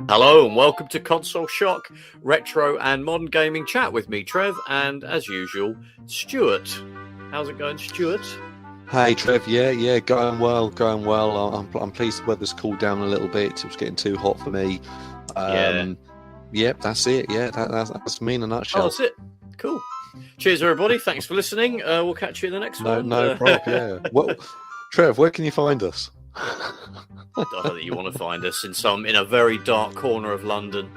Hello and welcome to Console Shock, retro and modern gaming chat with me, Trev, and as usual, Stuart. How's it going, Stuart? Hey, Trev. Yeah, going well. I'm pleased the weather's cooled down a little bit. It was getting too hot for me. Yep, that's it. Yeah, that's me in a nutshell. Oh, that's it. Cool. Cheers, everybody. Thanks for listening. We'll catch you in the next one. No problem. Yeah. Well, Trev, where can you find us? I don't know that you want to find us in a very dark corner of London.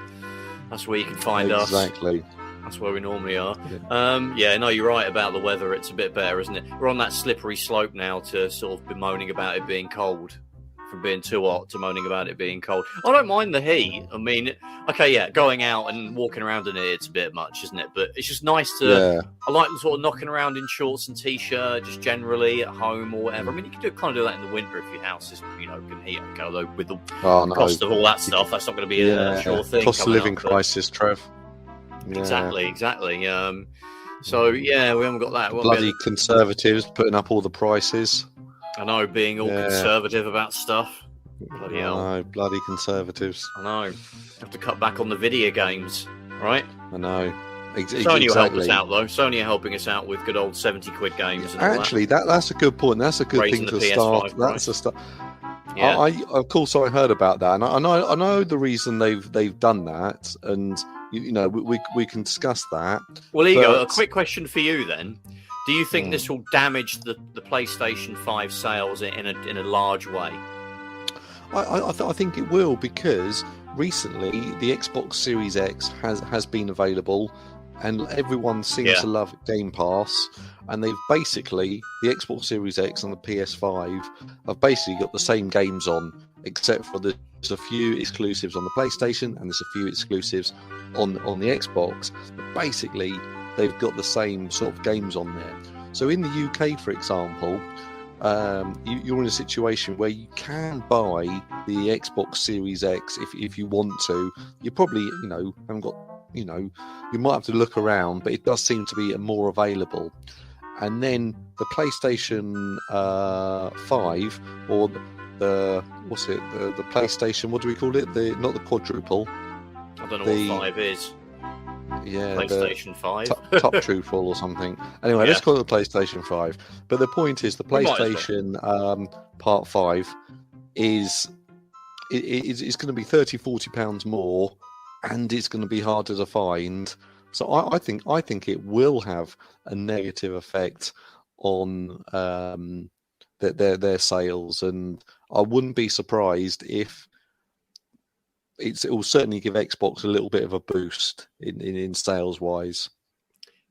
That's where you can find us. Exactly. That's where we normally are. Yeah. No, you're right about the weather. It's a bit better, isn't it? We're on that slippery slope now to sort of be moaning about it being cold. From being too hot to moaning about it being cold. I don't mind the heat. I mean, okay, yeah, going out and walking around in it's a bit much, isn't it? But it's just nice to... Yeah. I like sort of knocking around in shorts and T-shirt, just generally at home or whatever. I mean, you can kind of do that in the winter if your house is, can heat up. Although with the cost of all that stuff, that's not going to be a sure thing. Cost of living crisis, Trev. Yeah. Exactly. So, yeah, we haven't got that. Bloody Conservatives putting up all the prices. I know, being all conservative about stuff. Bloody hell. I know, bloody Conservatives. I know. Have to cut back on the video games, right? I know. Sony will help us out, though. Sony are helping us out with good old 70 quid games. And actually, that's a good point. That's a good thing to start. That's a start. Yeah. Of course, I heard about that, and I know the reason they've done that, and we can discuss that. Well, there you go. A quick question for you then. Do you think this will damage the PlayStation 5 sales in a large way? I think it will, because recently the Xbox Series X has been available, and everyone seems to love Game Pass. And they've basically, the Xbox Series X and the PS5 have basically got the same games on, except for there's a few exclusives on the PlayStation and there's a few exclusives on the Xbox. But basically, they've got the same sort of games on there. So in the UK, for example, you're in a situation where you can buy the Xbox Series X if you want to. You probably, haven't got, you might have to look around, but it does seem to be more available. And then the PlayStation 5 or the PlayStation, what do we call it? Not the quadruple. I don't know what 5 is. Yeah, PlayStation 5 Top Truthful or something. Anyway, let's call it the PlayStation 5. But the point is, the PlayStation Part 5 is going to be £30-40 more, and it's going to be harder to find. So I think it will have a negative effect on their sales, and I wouldn't be surprised if it will certainly give Xbox a little bit of a boost in sales wise.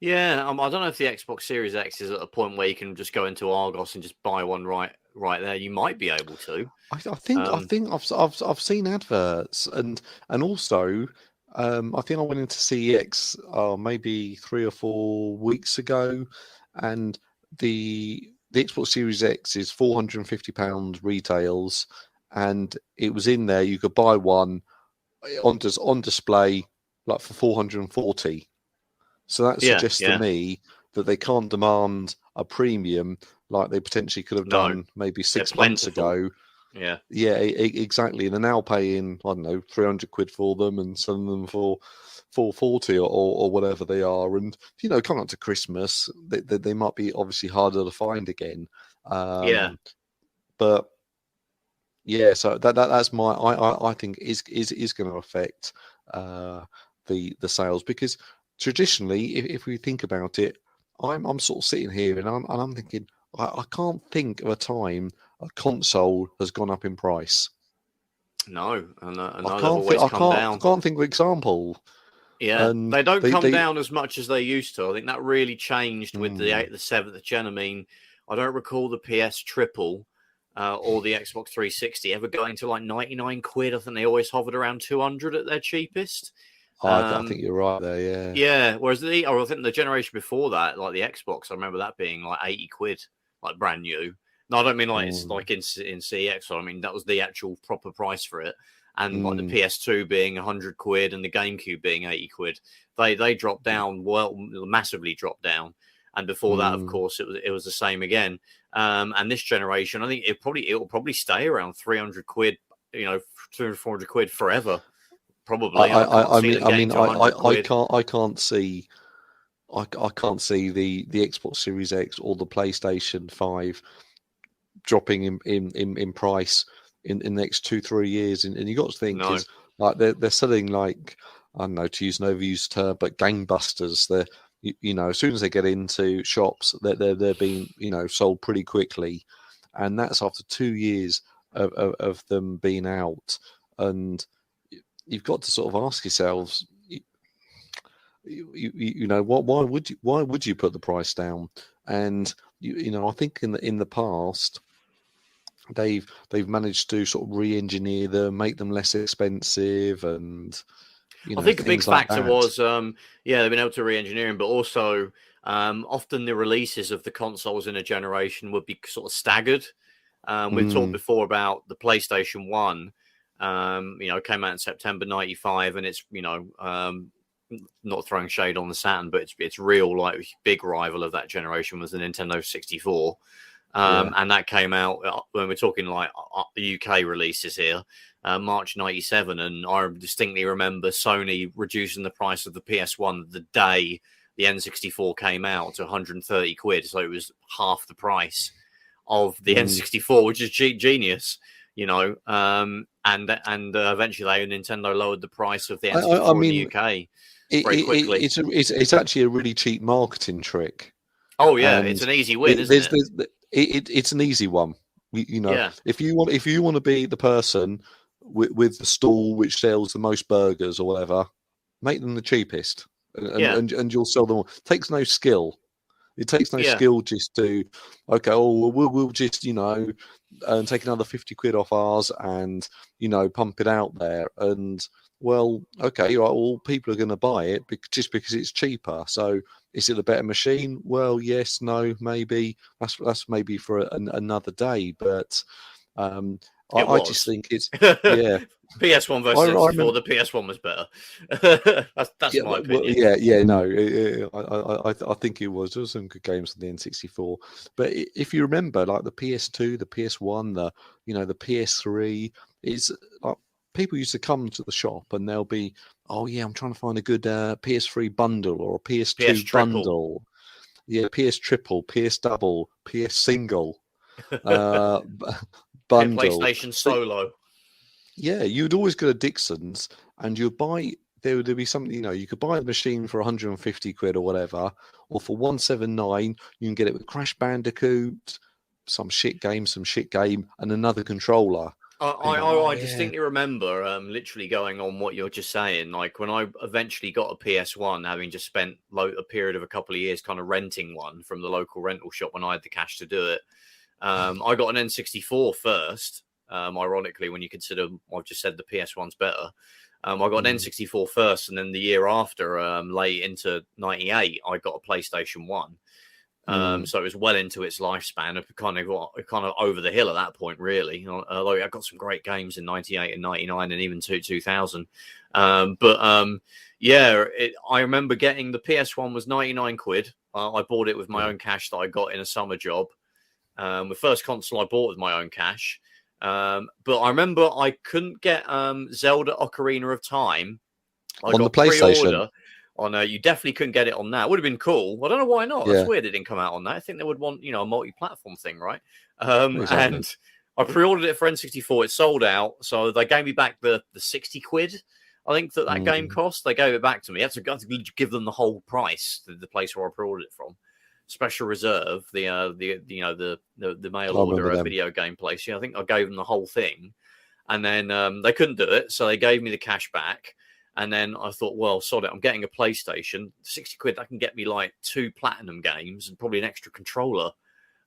Yeah, I don't know if the Xbox Series X is at a point where you can just go into Argos and just buy one right there. You might be able to. I think I've seen adverts, and also I think I went into CEX maybe 3 or 4 weeks ago, and the Xbox Series X is £450 retails, and it was in there. You could buy one on display like for 440. So that suggests to me that they can't demand a premium like they potentially could have done maybe 6 months ago. Yeah, exactly. And they're now paying, I don't know, 300 quid for them and selling them for 440 or whatever they are. And coming up to Christmas, they might be obviously harder to find again. But yeah, so that's my I think is going to affect the sales, because traditionally, if we think about it, I'm sort of sitting here and I'm thinking I can't think of a time a console has gone up in price. No, and they've always come down. I can't think of an example. Yeah, and they don't come down as much as they used to. I think that really changed with the 7th gen. I mean, I don't recall the PS Triple or the Xbox 360 ever going to like 99 quid. I think they always hovered around 200 at their cheapest. I think you're right there, yeah. Yeah, whereas I think the generation before that, like the Xbox, I remember that being like 80 quid, like brand new. No, I don't mean like it's like in CX. I mean, that was the actual proper price for it. And like the PS2 being 100 quid and the GameCube being 80 quid. They dropped down, massively dropped down. And before that, of course, it was the same again. And this generation, I think it will probably stay around 300 quid, 200, 400 quid forever. Probably. I can't see. I can't see the Xbox Series X or the PlayStation 5 dropping in price in the next 2-3 years. And you got to think is like they're selling like, I don't know, to use an overused term, but gangbusters. They're as soon as they get into shops, they're being sold pretty quickly, and that's after 2 years of them being out. And you've got to sort of ask yourselves, why would you put the price down? And I think in the past they've managed to sort of re-engineer them, make them less expensive, and I think a big factor was they've been able to re-engineer them, but also often the releases of the consoles in a generation would be sort of staggered. We've talked before about the PlayStation 1, came out in September 95, and it's, not throwing shade on the Saturn, but it's real, like, big rival of that generation was the Nintendo 64. And that came out when we're talking like the UK releases here, March 97. And I distinctly remember Sony reducing the price of the PS1 the day the N64 came out to 130 quid. So it was half the price of the N64, which is genius, and eventually Nintendo lowered the price of the N64 in the UK very quickly. It's actually a really cheap marketing trick. Oh yeah, it's an easy win, isn't it? It's an easy one. If you want to be the person with the stall which sells the most burgers or whatever, make them the cheapest, and you'll sell them all. It takes no skill. It takes no skill just to, we'll just take another 50 quid off ours and pump it out there. And well, okay, right, well, people are going to buy it just because it's cheaper. So is it a better machine? Well, yes, no, maybe. That's maybe for another day. But I just think it's PS1 versus N64. The PS1 was better. that's my opinion. I think it was. There were some good games on the N64. But if you remember, like the PS2, the PS1, the PS3, it's like people used to come to the shop and they'll be, I'm trying to find a good PS3 bundle or a PS2 bundle. Yeah, PS triple, PS double, PS single, bundle. PlayStation Solo. Yeah, you'd always go to Dixon's and you'd buy. There'd be something, you could buy the machine for 150 quid or whatever, or for 179, you can get it with Crash Bandicoot, some shit game, and another controller. I distinctly remember literally going on what you're just saying. Like when I eventually got a PS1, having just spent a period of a couple of years kind of renting one from the local rental shop when I had the cash to do it. I got an N64 first. Ironically, when you consider I've just said the PS1's better. I got an N64 first, and then the year after, late into 98, I got a PlayStation 1. So it was well into its lifespan, kind of over the hill at that point, really. Although I got some great games in 98 and 99 and even 2000. I remember getting the PS1 was 99 quid. I bought it with my own cash that I got in a summer job. The first console I bought with my own cash. But I remember I couldn't get Zelda Ocarina of Time. I got the PlayStation. You definitely couldn't get it on that. Would have been cool. I don't know why not. That's weird it didn't come out on that. I think they would want, a multi-platform thing, right? Exactly. And I pre-ordered it for N64. It sold out. So they gave me back the 60 quid. I think that game cost. They gave it back to me. I had to give them the whole price, the place where I pre-ordered it from. Special Reserve, the mail order video game place. I think I gave them the whole thing. And then they couldn't do it. So they gave me the cash back. And then I thought, well, sod it, I'm getting a PlayStation. 60 quid, that can get me like 2 platinum games and probably an extra controller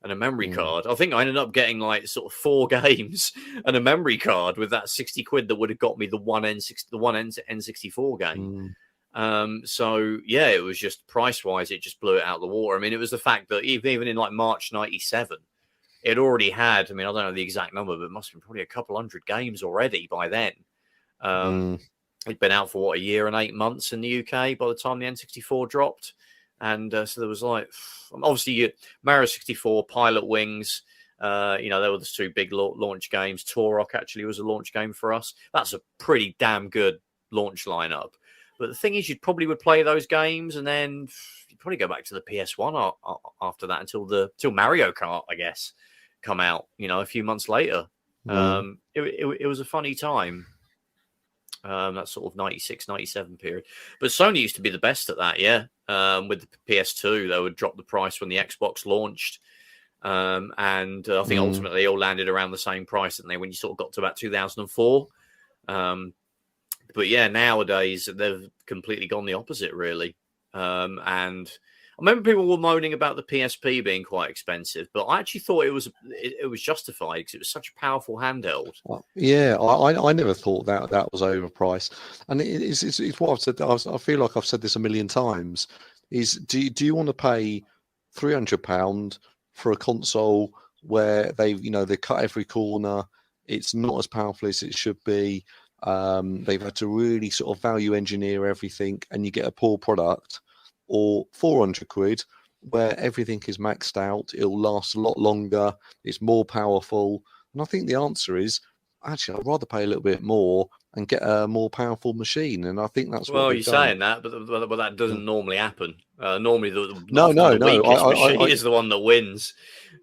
and a memory card. I think I ended up getting like sort of 4 games and a memory card with that 60 quid that would have got me the one N64 game. It was just price-wise, it just blew it out of the water. I mean, it was the fact that even in like March 97, it already had, I don't know the exact number, but it must have been probably a couple hundred games already by then. It'd been out for, a year and 8 months in the UK by the time the N64 dropped. And so there was like, obviously, Mario 64, Pilot Wings, there were the 2 big launch games. Turok actually was a launch game for us. That's a pretty damn good launch lineup. But the thing is, you probably would play those games, and then you'd probably go back to the PS1 after that until Mario Kart, I guess, come out. A few months later. It was a funny time. That sort of 96, 97 period. But Sony used to be the best at that, yeah. With the PS2, they would drop the price when the Xbox launched. And I think ultimately they all landed around the same price, didn't they, when you sort of got to about 2004. But yeah, nowadays they've completely gone the opposite, really. And I remember people were moaning about the PSP being quite expensive, but I actually thought it was justified because it was such a powerful handheld. Yeah, I never thought that was overpriced, and it's what I've said. I feel like I've said this a million times. Is do you want to pay £300 for a console where they cut every corner? It's not as powerful as it should be. They've had to really sort of value engineer everything, and you get a poor product. Or 400 quid, where everything is maxed out, it'll last a lot longer, it's more powerful. And I think the answer is, actually, I'd rather pay a little bit more and get a more powerful machine. And I think that's what you're done. Saying that, but that doesn't normally happen. Normally, the weakest machine is the one that wins.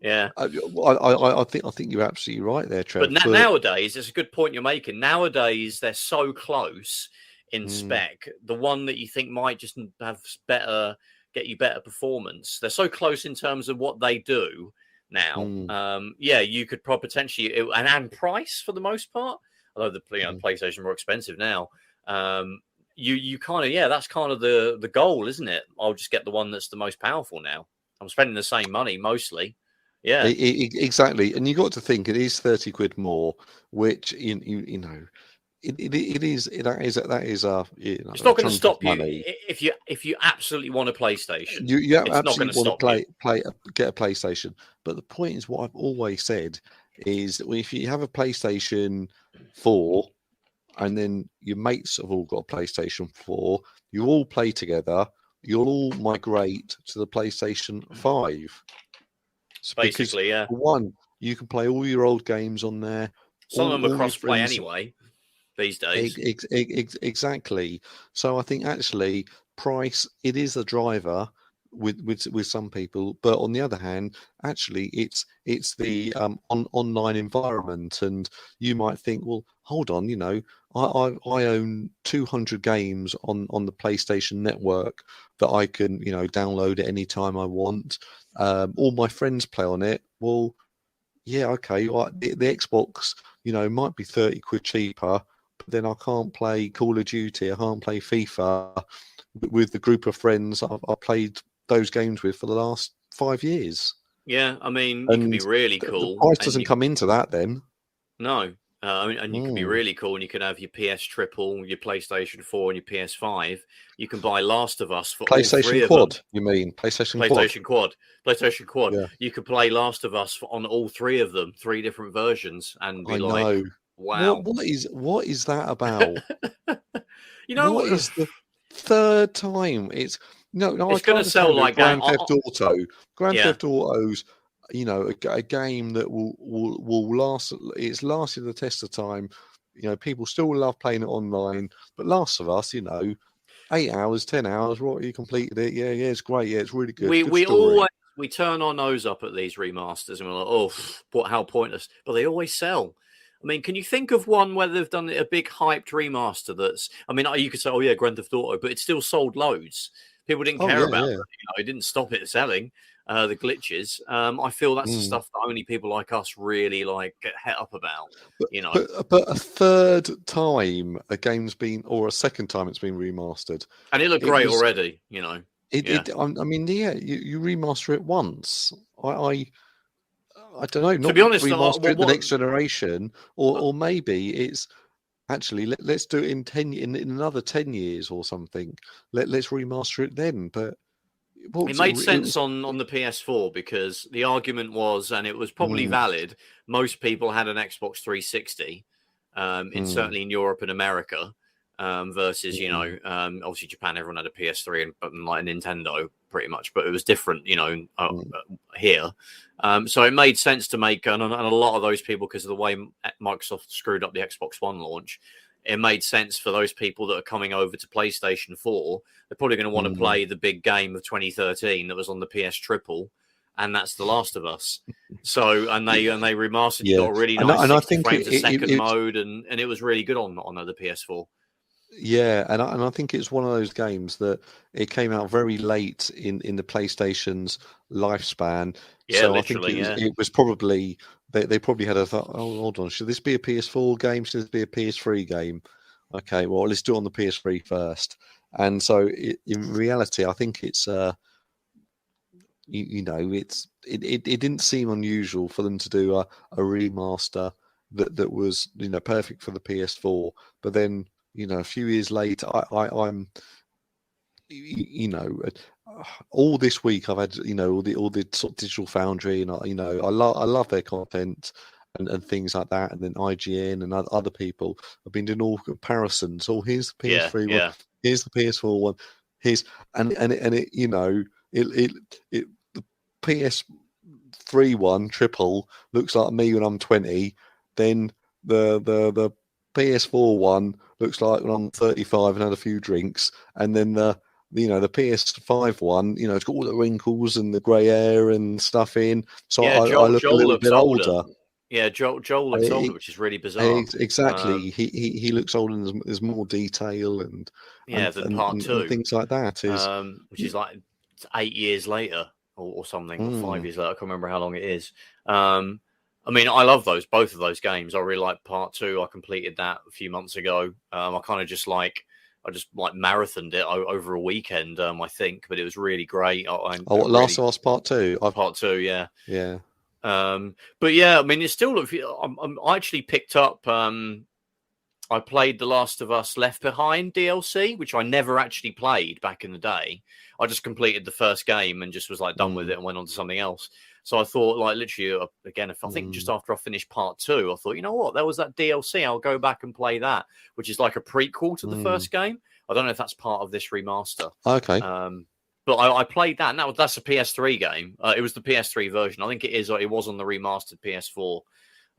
Yeah, I think you're absolutely right there, Trev. But nowadays, it's a good point you're making. Nowadays, they're so close in spec. The one that you think might just get you better performance, they're so close in terms of what they do now. You could potentially and price for the most part, although the PlayStation are more expensive now. You kind of that's kind of the goal, isn't it? I'll just get the one that's the most powerful now. I'm spending the same money mostly. Yeah, exactly. And you got to think it is 30 quid more, which you know. It is. That is a. It's not going to stop you if you absolutely want a PlayStation. You absolutely want to get a PlayStation. But the point is, what I've always said is that if you have a PlayStation 4, and then your mates have all got a PlayStation 4, you all play together. You'll all migrate to the PlayStation 5. Basically, yeah. For one, you can play all your old games on there. Some of them are cross-play anyway. These days, exactly. So I think actually price, it is a driver with some people, but on the other hand, actually it's the online environment, and you might think, well, hold on, I own 200 games on the PlayStation Network that I can download at any time I want. All my friends play on it. Well, yeah, okay. The Xbox, might be 30 quid cheaper. But then I can't play Call of Duty, I can't play FIFA with the group of friends I've played those games with for the last 5 years. Yeah, I mean, it can be really cool. The price doesn't come into that then. No. And you can be really cool, and you can have your PS Triple, your PlayStation 4, and your PS5. You can buy Last of Us for PlayStation all three Quad, of them. You mean PlayStation Quad? PlayStation Quad. Yeah. You could play Last of Us on all three of them, 3 different versions, and be know. Wow! What is that about? What is the third time it's it's going to sell like Grand Theft Auto. Grand Theft Auto's, a game that will last. It's lasted the test of time. People still love playing it online. But Last of Us, 8 hours, 10 hours. What, you completed it? Yeah, it's great. Yeah, it's really good. We turn our nose up at these remasters and we're like, oh, how pointless. But they always sell. I mean, can you think of one where they've done a big hyped remaster you could say, oh yeah, Grand Theft Auto, but it still sold loads. People didn't care about it. It didn't stop it selling. The glitches. I feel that's the stuff that only people like us really get het up about. But a third time a game's been, or a second time it's been remastered, and it looked great already. You remaster it once. I don't know. Not to be honest, remaster it the next generation, or maybe it's actually let's do it in another 10 years or something. Let's remaster it then. But it made sense on the PS4 because the argument was, and it was probably valid. Most people had an Xbox 360, certainly in Europe and America. Versus, obviously Japan, everyone had a PS3 and like a Nintendo pretty much, but it was different, here. So it made sense to make, and a lot of those people, because of the way Microsoft screwed up the Xbox One launch, it made sense for those people that are coming over to PlayStation 4. They're probably going to want to play the big game of 2013 that was on the PS Triple, and that's The Last of Us. So, and they remastered. You got a really nice 60 frames a second mode, and it was really good on the PS4. Yeah, and I think it's one of those games that it came out very late in the PlayStation's lifespan. Yeah, so I think it was probably they probably had a thought, oh, hold on, should this be a PS4 game? Should this be a PS3 game? Okay, well, let's do it on the PS3 first. And so in reality, I think it's it didn't seem unusual for them to do a remaster that was perfect for the PS4, but then a few years later, I'm all this week I've had all the sort of Digital Foundry, and I love their content and things like that, and then IGN and other people have been doing all comparisons. Oh, here's the PS3 one, here's the PS4 one, here's and the PS3 one triple looks like me when I'm 20. Then the PS4 one looks like when I'm 35 and had a few drinks, and then the PS5 one, it's got all the wrinkles and the grey hair and stuff in. So I look a little bit older. Yeah, Joel looks older, which is really bizarre. Exactly, he looks older, and there's more detail and than part 2 and things like that. Which is like 8 years later or something, or 5 years later. I can't remember how long it is. I mean, I love both of those games. I really like part 2. I completed that a few months ago. I just marathoned it over a weekend, I think, but it was really great. Last of Us Part 2? Part 2, yeah. Yeah. But yeah, I mean, it still looks. I actually picked up. I played The Last of Us Left Behind DLC, which I never actually played back in the day. I just completed the first game and just was like done with it and went on to something else. So I thought, like, literally, again, I think just after I finished part 2, I thought, you know what, there was that DLC. I'll go back and play that, which is like a prequel to the first game. I don't know if that's part of this remaster. Okay. But I played that, and that's a PS3 game. It was the PS3 version. I think it is. It was on the remastered PS4,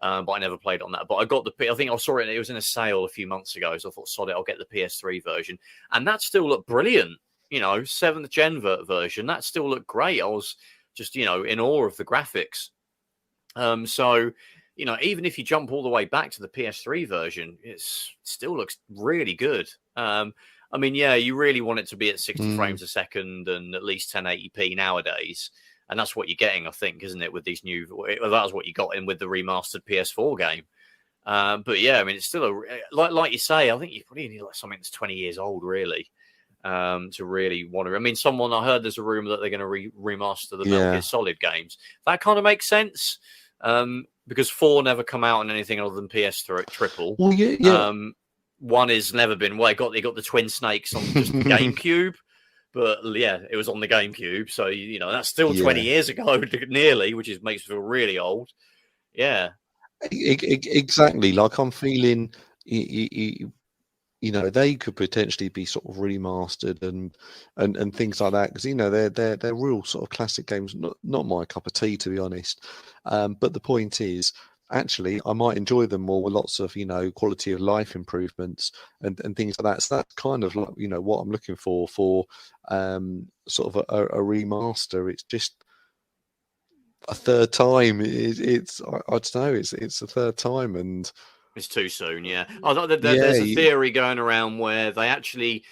but I never played on that. But I got I think I saw it. It was in a sale a few months ago, so I thought, sod it, I'll get the PS3 version, and that still looked brilliant. 7th gen version. That still looked great. I was just in awe of the graphics. So even if you jump all the way back to the PS3 version, it still looks really good. I mean, yeah, you really want it to be at 60 frames a second and at least 1080p nowadays. And that's what you're getting, I think, isn't it, with these new... Well, that was what you got in with the remastered PS4 game. But yeah, I mean, it's still like you say, I think you probably need something that's 20 years old, really, to really want to... I mean, I heard there's a rumor that they're going to remaster the Metal Gear Solid games. That kind of makes sense, because 4 never come out on anything other than PS3 triple. Well, yeah. 1 has never been. Well, they got the Twin Snakes on just the GameCube, but yeah, it was on the GameCube. So that's still 20 years ago, nearly, which makes me feel really old. Yeah, exactly. Like I'm feeling, they could potentially be sort of remastered and things like that, because they're real sort of classic games. Not my cup of tea, to be honest. But the point is, actually, I might enjoy them more with lots of, quality of life improvements and things like that. So that's kind of like, what I'm looking for sort of a remaster. It's just a third time. It's I don't know. It's a third time, and it's too soon. Yeah. There's a theory going around where they actually,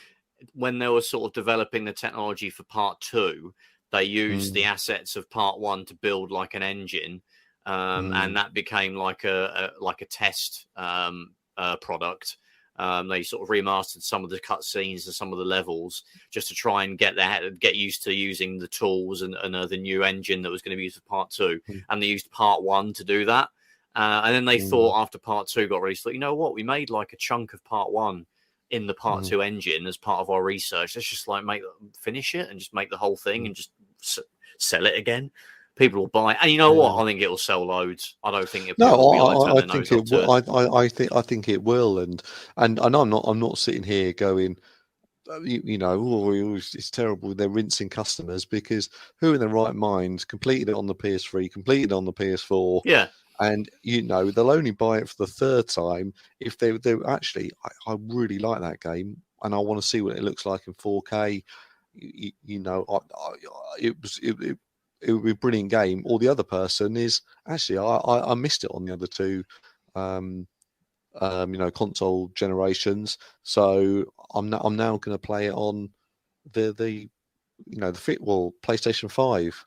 when they were sort of developing the technology for part 2, they used the assets of part 1 to build like an engine. And that became like a test product. They sort of remastered some of the cutscenes and some of the levels just to try and get used to using the tools and the new engine that was going to be used for part 2. And they used part 1 to do that. And then they thought after part 2 got released, you know what? We made like a chunk of part 1 in the part 2 engine as part of our research. Let's just finish it and just make the whole thing and just sell it again. People will buy it. And you know what? I think it will sell loads. I don't think it will. I think it will. I think it will. And I'm not sitting here going, it's terrible. They're rinsing customers, because who in their right mind completed it on the PS3, completed it on the PS4, And they'll only buy it for the third time if they're actually. I really like that game, and I want to see what it looks like in 4K. It would be a brilliant game. Or the other person is actually I missed it on the other two, console generations. So I'm now going to play it on the PlayStation 5.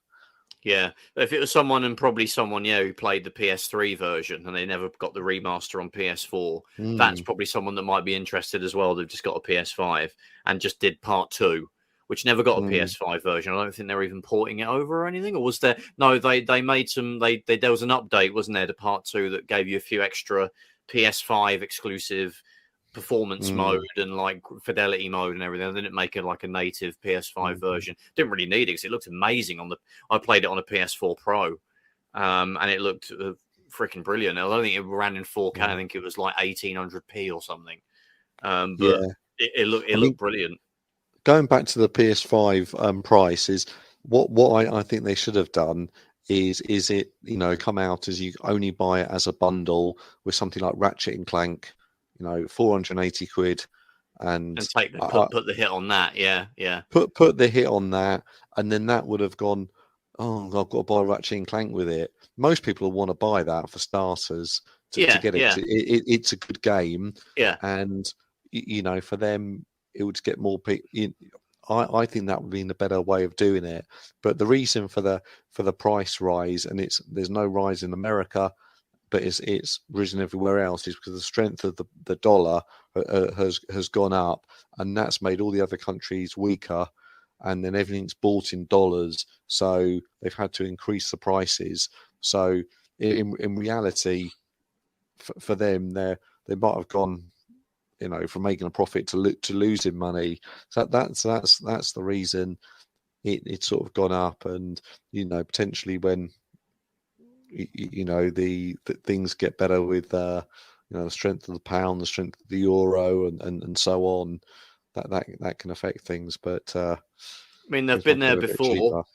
Yeah, if it was someone who played the PS3 version and they never got the remaster on PS4, that's probably someone that might be interested as well. They've just got a PS5 and just did part 2, which never got a PS5 version. I don't think they're even porting it over or anything. Or was there? No, they made some. There was an update, wasn't there, to part 2 that gave you a few extra PS5 exclusive performance mode and like fidelity mode and everything. They didn't make it like a native PS5 version. Didn't really need it because it looked amazing I played it on a PS4 Pro, and it looked freaking brilliant. I don't think it ran in 4K. I think it was like 1800p or something. But it looked brilliant. Going back to the PS5 price is what I think they should have done is it come out as you only buy it as a bundle with something like Ratchet and Clank. 480 quid, and put the hit on that. Yeah. Put the hit on that, and then that would have gone. Oh, I've got to buy Ratchet and Clank with it. Most people will want to buy that for starters to get it. Yeah. It's a good game. Yeah, and for them, it would get more people. I think that would be the better way of doing it. But the reason for the price rise, and there's no rise in America, but it's risen everywhere else, is because the strength of the dollar has gone up, and that's made all the other countries weaker, and then everything's bought in dollars, so they've had to increase the prices. So in reality, for them, they might have gone, from making a profit to losing money. So that's the reason it's sort of gone up, and potentially when the things get better with the strength of the pound, the strength of the euro, and so on, that can affect things. But I mean, they've been there before.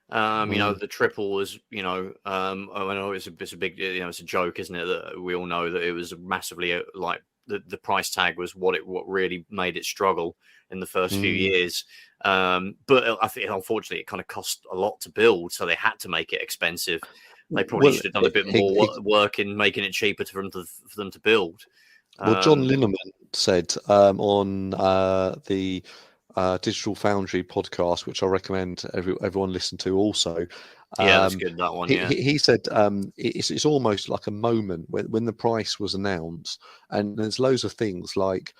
The triple was, I know it's a big, it's a joke, isn't it? That we all know that it was massively like the price tag was what really made it struggle in the first few years. But I think unfortunately it kind of cost a lot to build, so they had to make it expensive. They probably should have done a bit more work in making it cheaper for them to build. Well, John Lineman said on the Digital Foundry podcast, which I recommend everyone listen to also. Yeah, that's good, that one. He said it's almost like a moment when the price was announced, and there's loads of things like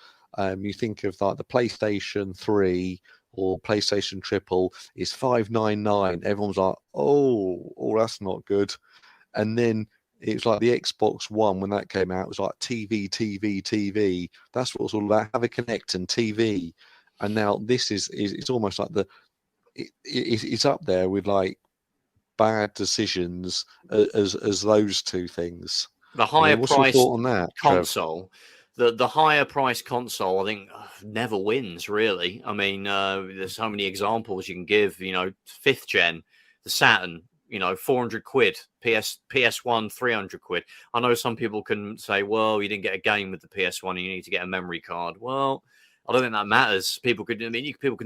you think of like the PlayStation 3 or PlayStation Triple is $599. Everyone's like, oh, that's not good. And then it was like the Xbox One when that came out. It was like TV. That's what it's all about. Have a Connect and TV. And now this is it's almost like it's up there with like bad decisions as those two things. The higher price on that console. Trev? The higher price console, I think, never wins, really. I mean, there's so many examples you can give. 5th gen, the Saturn, 400 quid, PS1, 300 quid. I know some people can say, well, you didn't get a game with the PS1 and you need to get a memory card. Well, I don't think that matters. People can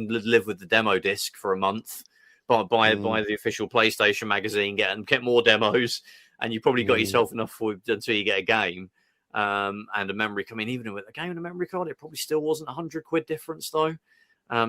live with the demo disc for a month, buy the official PlayStation magazine, get more demos, and you probably got yourself enough until you get a game. And a memory. I mean, even with a game and a memory card, it probably still wasn't 100 quid difference though.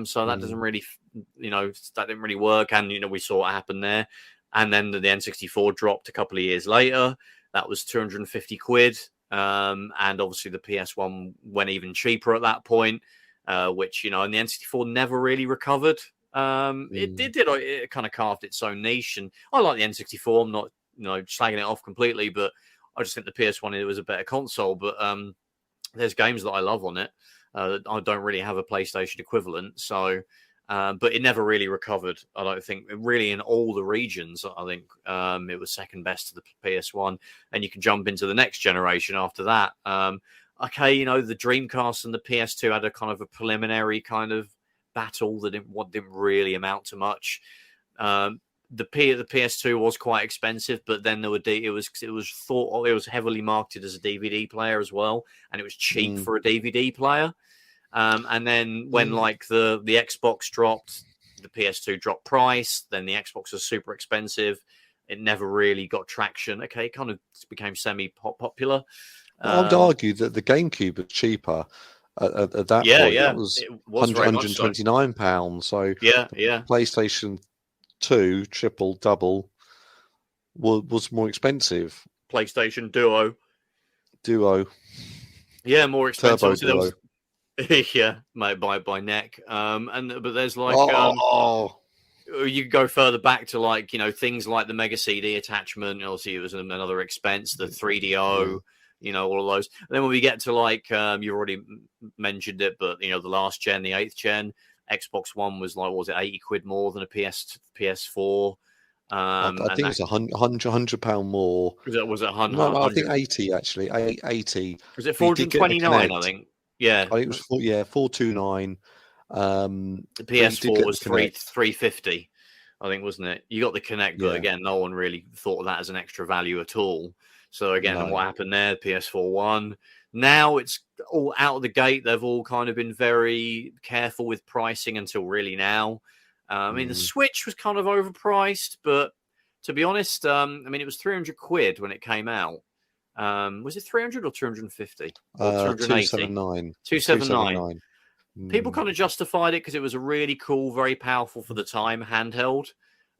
So that doesn't really, that didn't really work. And we saw what happened there. And then the N64 dropped a couple of years later. That was 250 quid. And obviously the PS1 went even cheaper at that point, which and the N64 never really recovered. It kind of carved its own niche, and I like the N64. I'm not slagging it off completely, but I just think the PS1 it was a better console, but there's games that I love on it. I don't really have a PlayStation equivalent, so but it never really recovered. I don't think really in all the regions. I think it was second best to the PS1, and you can jump into the next generation after that. Okay, the Dreamcast and the PS2 had a kind of a preliminary kind of battle that didn't really amount to much. the PS2 was quite expensive, but then it was heavily marketed as a DVD player as well, and it was cheap for a DVD player. And then when like the Xbox dropped, the PS2 dropped price, then the Xbox was super expensive. It never really got traction. Okay, it kind of became semi-popular. I would argue that the GameCube was cheaper at that point. Yeah, That was, it was £129. So yeah. PlayStation 2 triple double was more expensive. PlayStation Duo. Yeah, more expensive. Turbo Duo. Yeah, made by neck. But there's like you could go further back to like, you know, things like the Mega CD attachment. Obviously, it was another expense. The 3DO, you know, all of those. And then when we get to like you've already mentioned it, but you know, the last gen, the 8th gen, Xbox One was like, what was it, £80 more than a PS4? I think it's £100 more. Was it 100? No, I think 80 actually. 80. Was it 429? I think. Yeah, I think it was 429. The PS4 was 350, I think, wasn't it? You got the Kinect, but again, no one really thought of that as an extra value at all. So again, what happened there? PS4 won. Now it's all out of the gate. They've all kind of been very careful with pricing until really now. I mean, the Switch was kind of overpriced, but to be honest, I mean, it was £300 when it came out. Was it 300 or 250? Or 279. 279. People kind of justified it because it was a really cool, very powerful for the time handheld.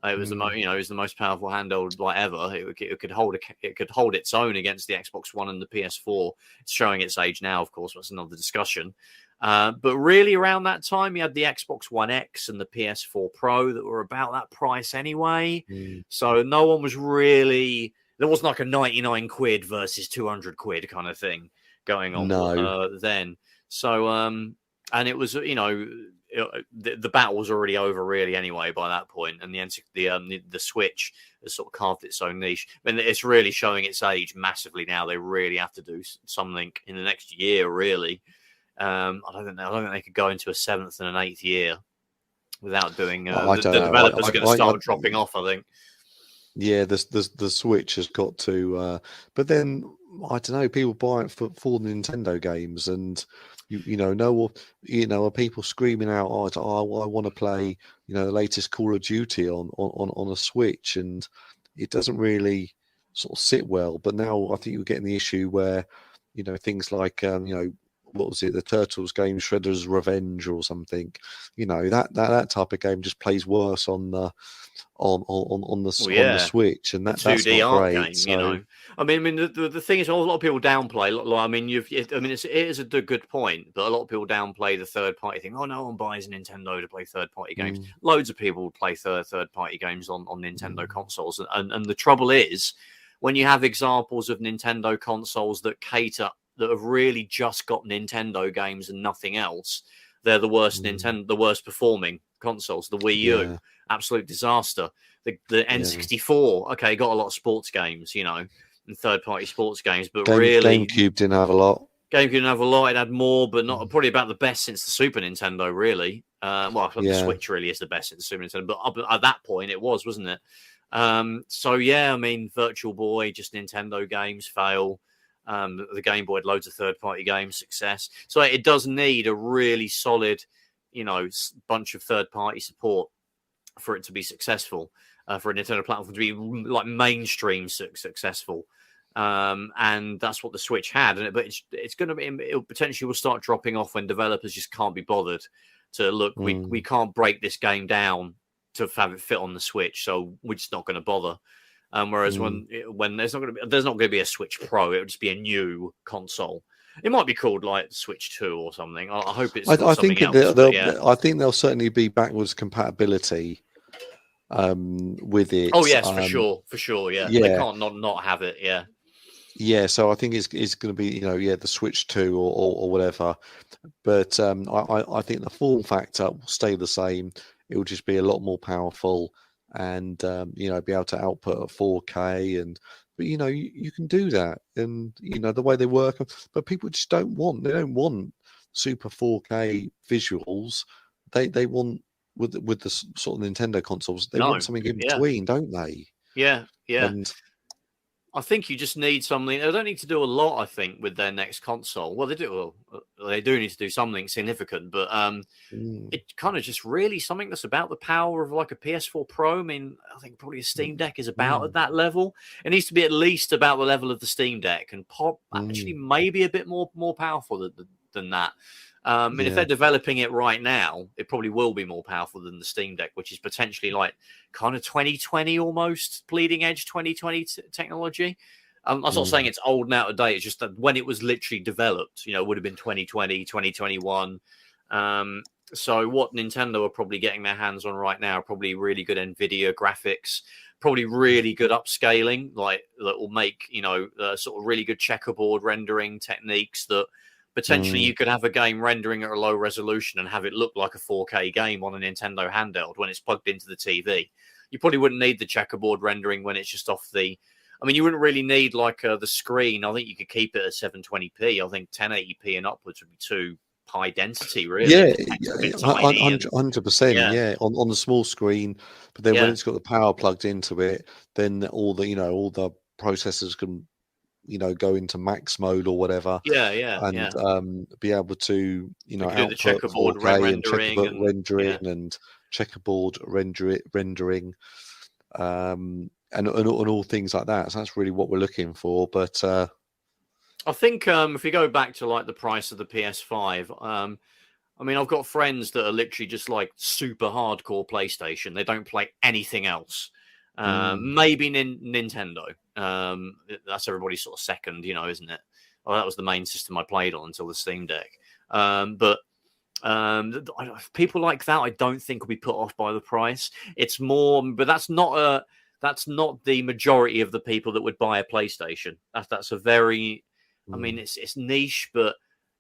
It was it was the most powerful handheld like ever. It could hold its own against the Xbox One and the PS4. It's showing its age now, of course. That's another discussion. But really, around that time, you had the Xbox One X and the PS4 Pro that were about that price anyway. So no one was really. There wasn't like a £99 versus £200 kind of thing going on then. So and it was, you know, the battle was already over really anyway by that point, and the Switch has sort of carved its own niche. I mean, it's really showing its age massively now. They really have to do something in the next year, really. I don't think they could go into a 7th and an 8th year without doing. The developers are going to start dropping off, I think. Yeah, the Switch has got to, but then I don't know. People buy it for Nintendo games, and are people screaming out, I want to play, the latest Call of Duty on a Switch, and it doesn't really sort of sit well. But now I think you're getting the issue where, things like, what was it, the Turtles game, Shredder's Revenge or something, that type of game just plays worse on the Switch, and that's not great. Game, I mean, the thing is, a lot of people downplay. I mean, it is a good point, but a lot of people downplay the third party thing. Oh, no one buys Nintendo to play third party games. Loads of people play third party games on Nintendo consoles, and the trouble is, when you have examples of Nintendo consoles that have really just got Nintendo games and nothing else, they're the worst the worst performing consoles. The Wii U, absolute disaster. The N64, okay, got a lot of sports games, and third-party sports games, but really, GameCube didn't have a lot. GameCube didn't have a lot. It had more, but not probably about the best since the Super Nintendo, really. The Switch really is the best since the Super Nintendo, but at that point, it wasn't it? I mean, Virtual Boy, just Nintendo games fail. The Game Boy had loads of third-party games, success. So it does need a really solid, bunch of third-party support for it to be successful, for a Nintendo platform to be like mainstream successful. And that's what the Switch had. But it's going to be, it potentially will start dropping off when developers just can't be bothered to look. We can't break this game down to have it fit on the Switch, so we're just not going to bother. Whereas when there's not going to be a Switch Pro, it would just be a new console. It might be called like Switch 2 or something. I hope it's. I think I think there'll certainly be backwards compatibility with it. Oh yes, for sure. Yeah, they can't not have it. Yeah. Yeah, so I think it's going to be the Switch 2 or whatever, but I think the form factor will stay the same. It will just be a lot more powerful. And be able to output at 4K, but you can do that, and the way they work. But people just don't want super 4K visuals. They want with the sort of Nintendo consoles, they No, want something in between, don't they? Yeah. And I think you just need something. They don't need to do a lot, I think, with their next console. Well, they do. They do need to do something significant, but it kind of just really something that's about the power of like a PS4 Pro. I mean, I think probably a Steam Deck is about at that level. It needs to be at least about the level of the Steam Deck, and actually maybe a bit more powerful than that. And if they're developing it right now, it probably will be more powerful than the Steam Deck, which is potentially like kind of 2020 almost, bleeding edge 2020 technology. I'm not saying it's old and out of date. It's just that when it was literally developed, it would have been 2020, 2021. So what Nintendo are probably getting their hands on right now are probably really good NVIDIA graphics, probably really good upscaling, like that will make, sort of really good checkerboard rendering techniques that potentially you could have a game rendering at a low resolution and have it look like a 4K game on a Nintendo handheld when it's plugged into the TV. You probably wouldn't need the checkerboard rendering when it's just off the... I mean, you wouldn't really need like the screen. I think you could keep it at 720p. I think 1080p and upwards would be too high density, really. Yeah, 100%. Yeah, on the small screen, but then when it's got the power plugged into it, then all the processors can go into max mode or whatever. And be able to output the checkerboard 4K rendering and checkerboard rendering, and all things like that. So that's really what we're looking for. But I think if we go back to like the price of the PS5, I mean, I've got friends that are literally just like super hardcore PlayStation. They don't play anything else. Maybe Nintendo. That's everybody's sort of second, isn't it? Well, that was the main system I played on until the Steam Deck. But people like that, I don't think will be put off by the price. It's more, but that's not the majority of the people that would buy a PlayStation. That's a very, I mean, it's niche, but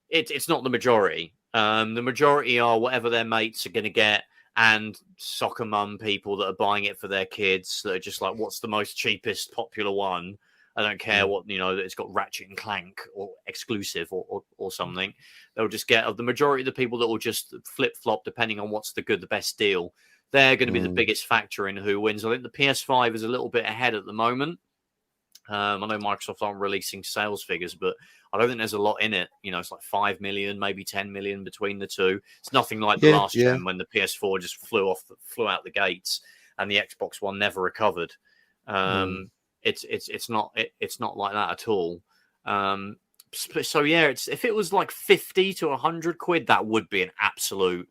it's not the majority. The majority are whatever their mates are going to get. And soccer mum people that are buying it for their kids that are just like, what's the most cheapest popular one? I don't care what, that it's got Ratchet and Clank or exclusive or something. They'll just get the majority of the people that will just flip flop depending on what's the best deal. They're going to be the biggest factor in who wins. I think the PS5 is a little bit ahead at the moment. I know Microsoft aren't releasing sales figures, but I don't think there's a lot in it. It's like 5 million, maybe 10 million between the two. It's nothing like the last gen when the PS4 just flew out the gates and the Xbox One never recovered. It's not like that at all. So yeah, if it was like 50 to 100 quid, that would be an absolute,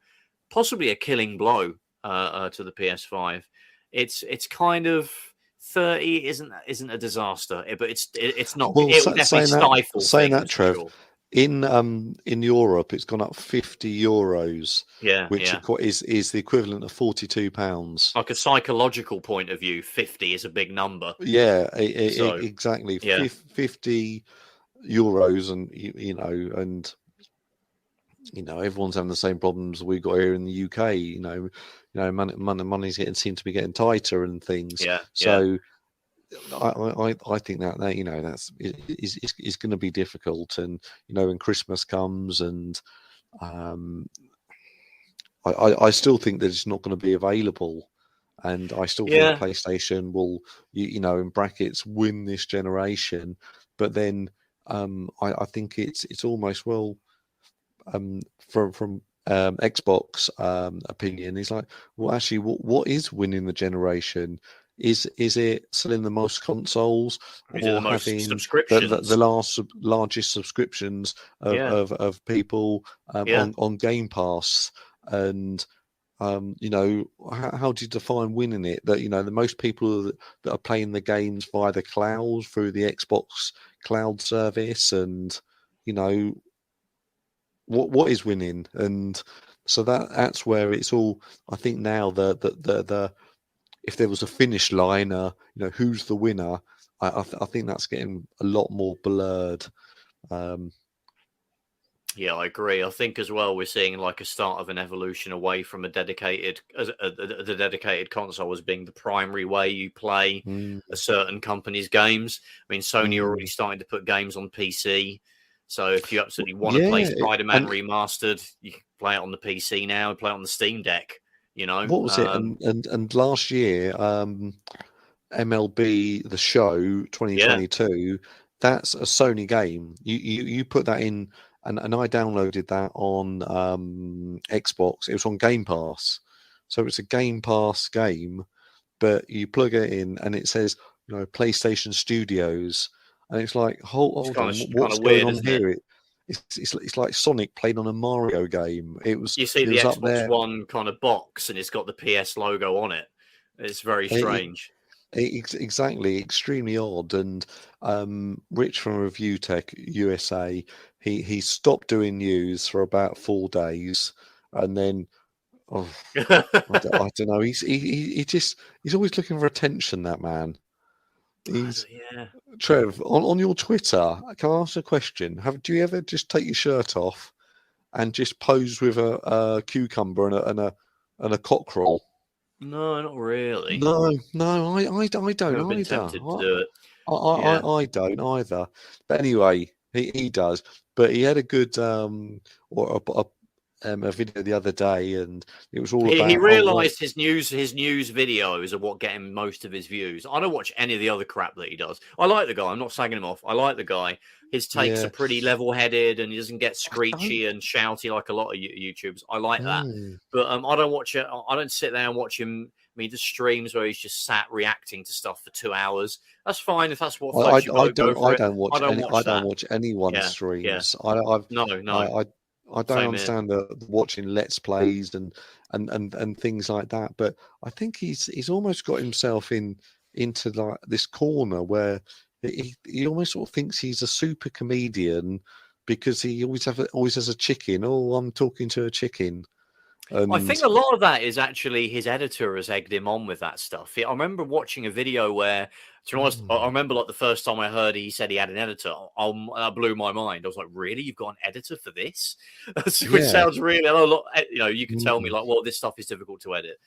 possibly a killing blow to the PS5. It's kind of 30 isn't a disaster, but it's not. Well, it would definitely stifle. Saying that, Trev, sure. In Europe, it's gone up €50. Which is the equivalent of £42. Like a psychological point of view, 50 is a big number. Yeah, exactly. Yeah. €50, and everyone's having the same problems we got here in the UK. Money's seem to be getting tighter and things. So I think that is going to be difficult. And when Christmas comes, and I still think that it's not going to be available. And I still think PlayStation will, in brackets, win this generation. But then I think it's almost from Xbox opinion, is like, well, actually, what is winning the generation? Is it selling the most consoles, or having subscriptions? The largest subscriptions of people on Game Pass? And how do you define winning it? That the most people that are playing the games via the cloud through the Xbox cloud service, and what is winning? And so that's where it's all. I think now the if there was a finish line, who's the winner? I think that's getting a lot more blurred. Yeah, I agree. I think as well we're seeing like a start of an evolution away from the dedicated console as being the primary way you play a certain company's games. I mean, Sony are already starting to put games on PC. So if you absolutely want to play Spider-Man Remastered, you can play it on the PC now and play it on the Steam Deck. You know, what was it? And last year, MLB The Show 2022. That's a Sony game. You put that in, and I downloaded that on Xbox. It was on Game Pass, so it's a Game Pass game. But you plug it in, and it says, PlayStation Studios, and it's like, hold on, what's going on here? It's like Sonic playing on a Mario game. You see the Xbox One kind of box, and it's got the PS logo on it. It's very strange. Exactly, extremely odd. And Rich from ReviewTechUSA, he stopped doing news for about 4 days, and then I don't know. He's always looking for attention. That man. Trev, on your Twitter, can I ask a question? Do you ever just take your shirt off and just pose with a cucumber and a cockerel? No, not really. No, I don't I've been either. tempted to do it. I don't either. But anyway, he does. But he had a good a video the other day, and it was all about. He realised his news videos are what get him most of his views. I don't watch any of the other crap that he does. I like the guy. I'm not slagging him off. I like the guy. His takes are pretty level-headed, and he doesn't get screechy and shouty like a lot of YouTubers. I like that. But I don't watch it. I don't sit there and watch him. I mean, just streams where he's just sat reacting to stuff for 2 hours. That's fine if that's what. I don't watch anyone's streams. No. I don't understand the watching Let's Plays and things like that. But I think he's almost got himself into like this corner where he almost sort of thinks he's a super comedian because he always has a chicken. Oh, I'm talking to a chicken. I think a lot of that is actually his editor has egged him on with that stuff. I remember watching a video where, to be honest, I remember like the first time I heard he said he had an editor, that blew my mind. I was like, really? You've got an editor for this? Which sounds really, you can tell me like, well, this stuff is difficult to edit.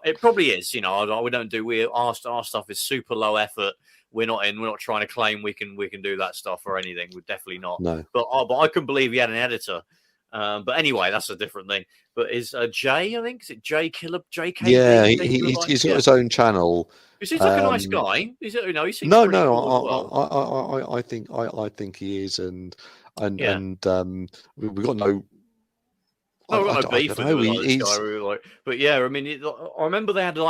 It probably is, our stuff is super low effort. We're not trying to claim we can do that stuff or anything. We're definitely not. No. But I couldn't believe he had an editor. But anyway, that's a different thing. But is Jay? I think is it Jay Killer? JK? Yeah, he's got his own channel. He seems like a nice guy. He seems no. Cool I think he is, and we've got no. I've got no beef with this guy. Really but yeah, I mean, I remember they had they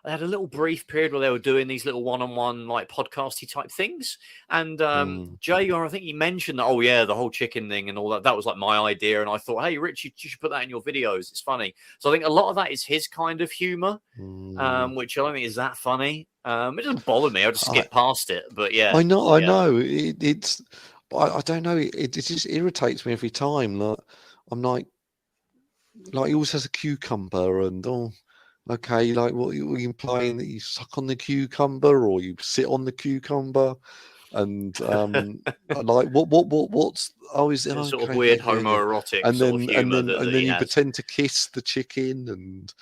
had a little brief period where they were doing these little one-on-one like podcasty type things, and Jay, I think he mentioned that. Oh yeah, the whole chicken thing and all that. That was like my idea, and I thought, hey, Rich, you should put that in your videos. It's funny. So I think a lot of that is his kind of humor, which I don't think is that funny. It doesn't bother me. I just skip past it. But yeah, I know. It's. I don't know. It just irritates me every time. I'm like he always has a cucumber, and okay, like what are you implying that you suck on the cucumber or you sit on the cucumber, and like what's is it sort of weird homoerotic and then you pretend to kiss the chicken and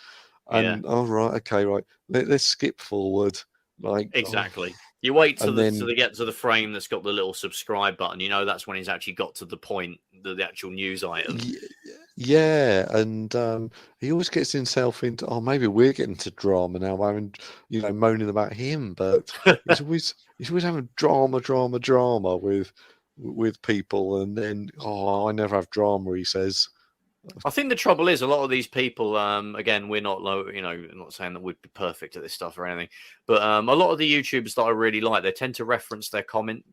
right, okay, right, let's skip forward. Like exactly. You wait till they get to the frame that's got the little subscribe button. That's when he's actually got to the point, the actual news item. Yeah, and he always gets himself into. Oh, maybe we're getting to drama now. Having moaning about him, but he's always having drama with people, and then I never have drama. He says. I think the trouble is a lot of these people, again, we're not low, I'm not saying that we'd be perfect at this stuff or anything, but a lot of the YouTubers that I really like, they tend to reference their comment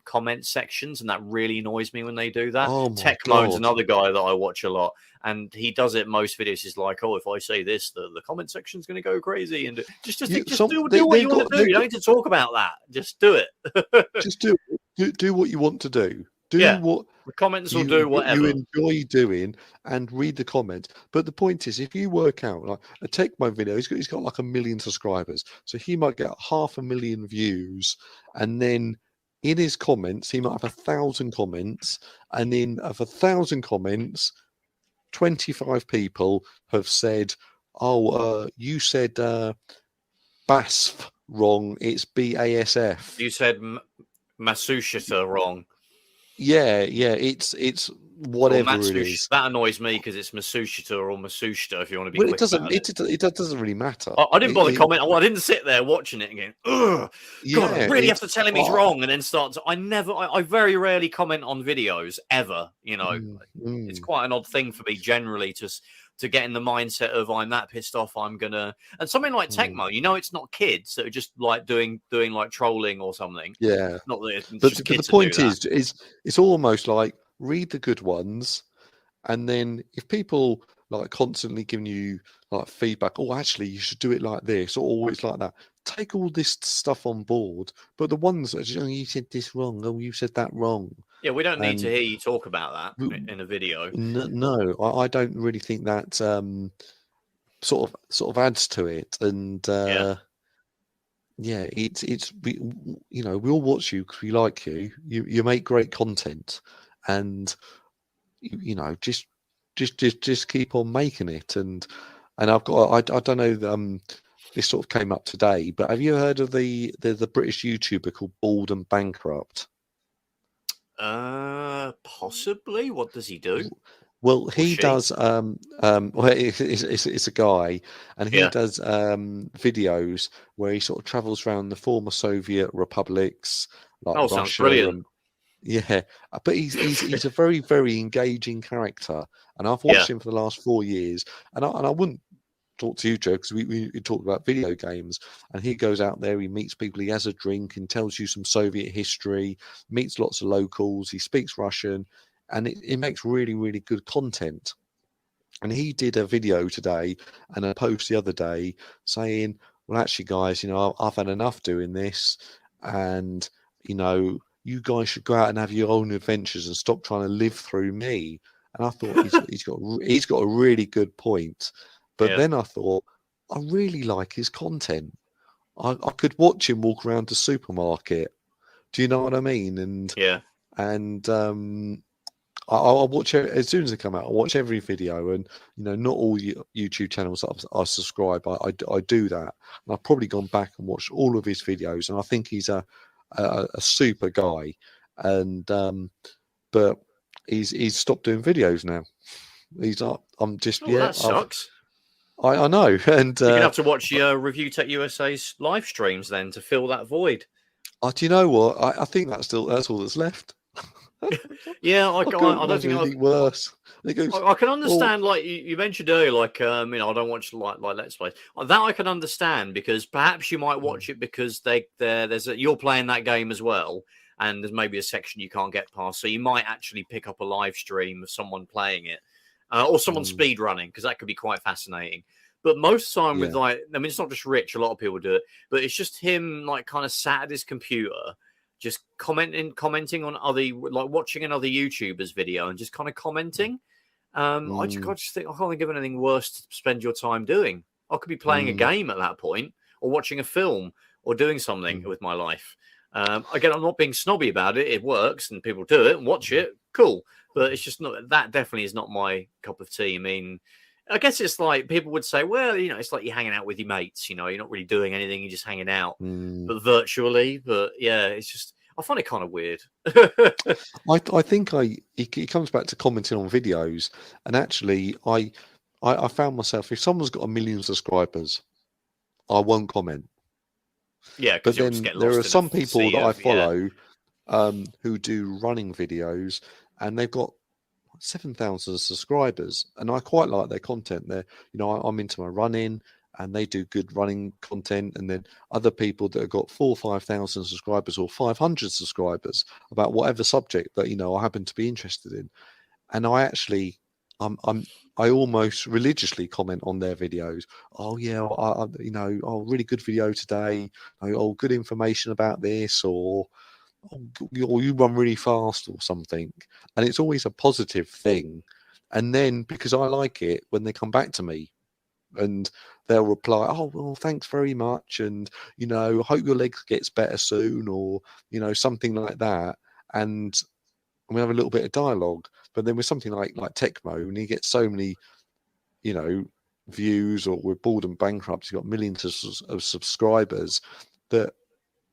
sections, and that really annoys me when they do that. Tech Mode's another guy that I watch a lot, and he does it most videos. He's like, if I say this, the comment section's going to go crazy, and just do what you want to do. You don't need to talk about that. Just do it. Just do what you want to do. What the comments will do whatever you enjoy doing, and read the comments. But the point is, if you work out like a Take My video, he's got like 1 million subscribers, so he might get 500,000 views, and then in his comments he might have 1,000 comments, and then of 1,000 comments, 25 people have said, you said BASF wrong, it's BASF. You said Masushita wrong. Yeah, it's whatever it is. That annoys me because it's Masushita or Masushita if you want to be Well, quick about it. It doesn't really matter. I didn't bother comment. I didn't sit there watching it and going, ugh, God, I really have to tell him he's wrong, and then start to. I very rarely comment on videos ever. You know, it's quite an odd thing for me generally to get in the mindset of I'm that pissed off. I'm gonna and something like Tecmo. You know, it's not kids that are just like doing like trolling or something. Yeah, not that it's but just the kids point is it's almost like read the good ones, and then if people like constantly giving you like feedback, oh, actually, you should do it like this, or always like that. Take all this stuff on board, but the ones that you said this wrong, oh, you said that wrong. Yeah, we don't need to hear you talk about that in a video. No, I don't really think that sort of adds to it, and it's we all watch you because we like you. You make great content, and just keep on making it. And I've got I don't know this sort of came up today, but have you heard of the British YouTuber called Bald and Bankrupt? Possibly. What does he do? Well, he does. Well, it's a guy, and he does videos where he sort of travels around the former Soviet republics, like Russia. Sounds brilliant. But he's a very, very engaging character, and I've watched him for the last 4 years, and I wouldn't talk to you, Joe, because we talk about video games, and he goes out there, he meets people, he has a drink and tells you some Soviet history, meets lots of locals, he speaks Russian, and it makes really, really good content. And he did a video today and a post the other day saying, well, actually, guys, I've had enough doing this, and you guys should go out and have your own adventures and stop trying to live through me. And I thought he's got a really good point. But then I thought, I really like his content. I could watch him walk around the supermarket. Do you know what I mean? And I'll watch it as soon as they come out. I'll watch every video, and not all YouTube channels I subscribe. I do that, and I've probably gone back and watched all of his videos, and I think he's a super guy. And but he's stopped doing videos now. He's not. I'm just that sucks. I know, and you're gonna have to watch your ReviewTechUSA's live streams then to fill that void. Do you know what? I think that's all that's left. Yeah, I don't think anything worse. I can understand, like you mentioned earlier, like I don't watch like Let's Plays. That I can understand because perhaps you might watch it because you're playing that game as well, and there's maybe a section you can't get past, so you might actually pick up a live stream of someone playing it. Or someone speed running, because that could be quite fascinating. But most of the time with it's not just Rich, a lot of people do it, but it's just him like kind of sat at his computer, just commenting on watching another YouTuber's video and just kind of commenting. I just think I can't think of anything worse to spend your time doing. I could be playing a game at that point, or watching a film, or doing something with my life. Again, I'm not being snobby about it. It works, and people do it and watch it. Cool. But it's just not, that definitely is not my cup of tea. I mean, I guess it's like people would say, well, it's like you're hanging out with your mates, you're not really doing anything, you're just hanging out, but virtually. But yeah, it's just, I find it kind of weird. I think it comes back to commenting on videos. And actually, I found myself, if someone's got 1 million subscribers, I won't comment. Yeah, but then there are some people that I follow who do running videos, and they've got 7,000 subscribers, and I quite like their content. I'm into my running, and they do good running content. And then other people that have got 4,000 or 5,000 subscribers or 500 subscribers about whatever subject that I happen to be interested in. And I actually, I almost religiously comment on their videos. Oh yeah, really good video today. Oh, good information about this, or you run really fast or something. And it's always a positive thing. And then because I like it, when they come back to me and they'll reply, oh, well, thanks very much, and hope your leg gets better soon, or something like that. And we have a little bit of dialogue. But then with something like Tecmo, and he gets so many views, or with Bald and Bankrupt, he's got millions of subscribers, that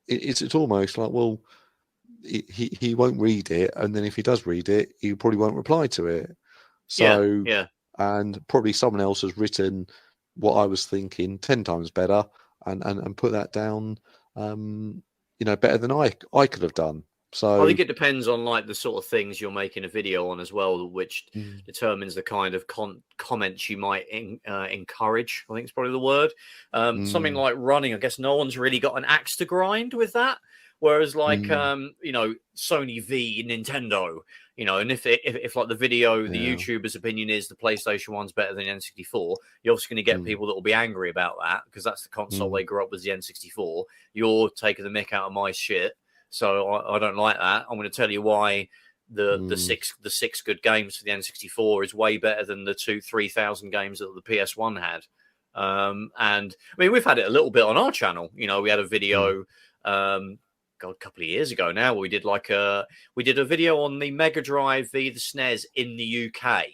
it's almost like, well, he won't read it, and then if he does read it, he probably won't reply to it. So yeah. And probably someone else has written what I was thinking 10 times better, and put that down, better than I could have done. So I think it depends on like the sort of things you're making a video on as well, which determines the kind of comments you might encourage. I think it's probably the word. Something like running, I guess no one's really got an axe to grind with that. Whereas like Sony v Nintendo, and if like the video, the YouTuber's opinion is the PlayStation 1's better than the N64, you're obviously going to get people that will be angry about that because that's the console they grew up with, the N64. You're taking the mick out of my shit. So I don't like that. I'm going to tell you why the six good games for the N64 is way better than the 2,000-3,000 games that the PS1 had. And I mean, we've had it a little bit on our channel. We had a video, a couple of years ago now, where we did a video on the Mega Drive v the SNES in the UK,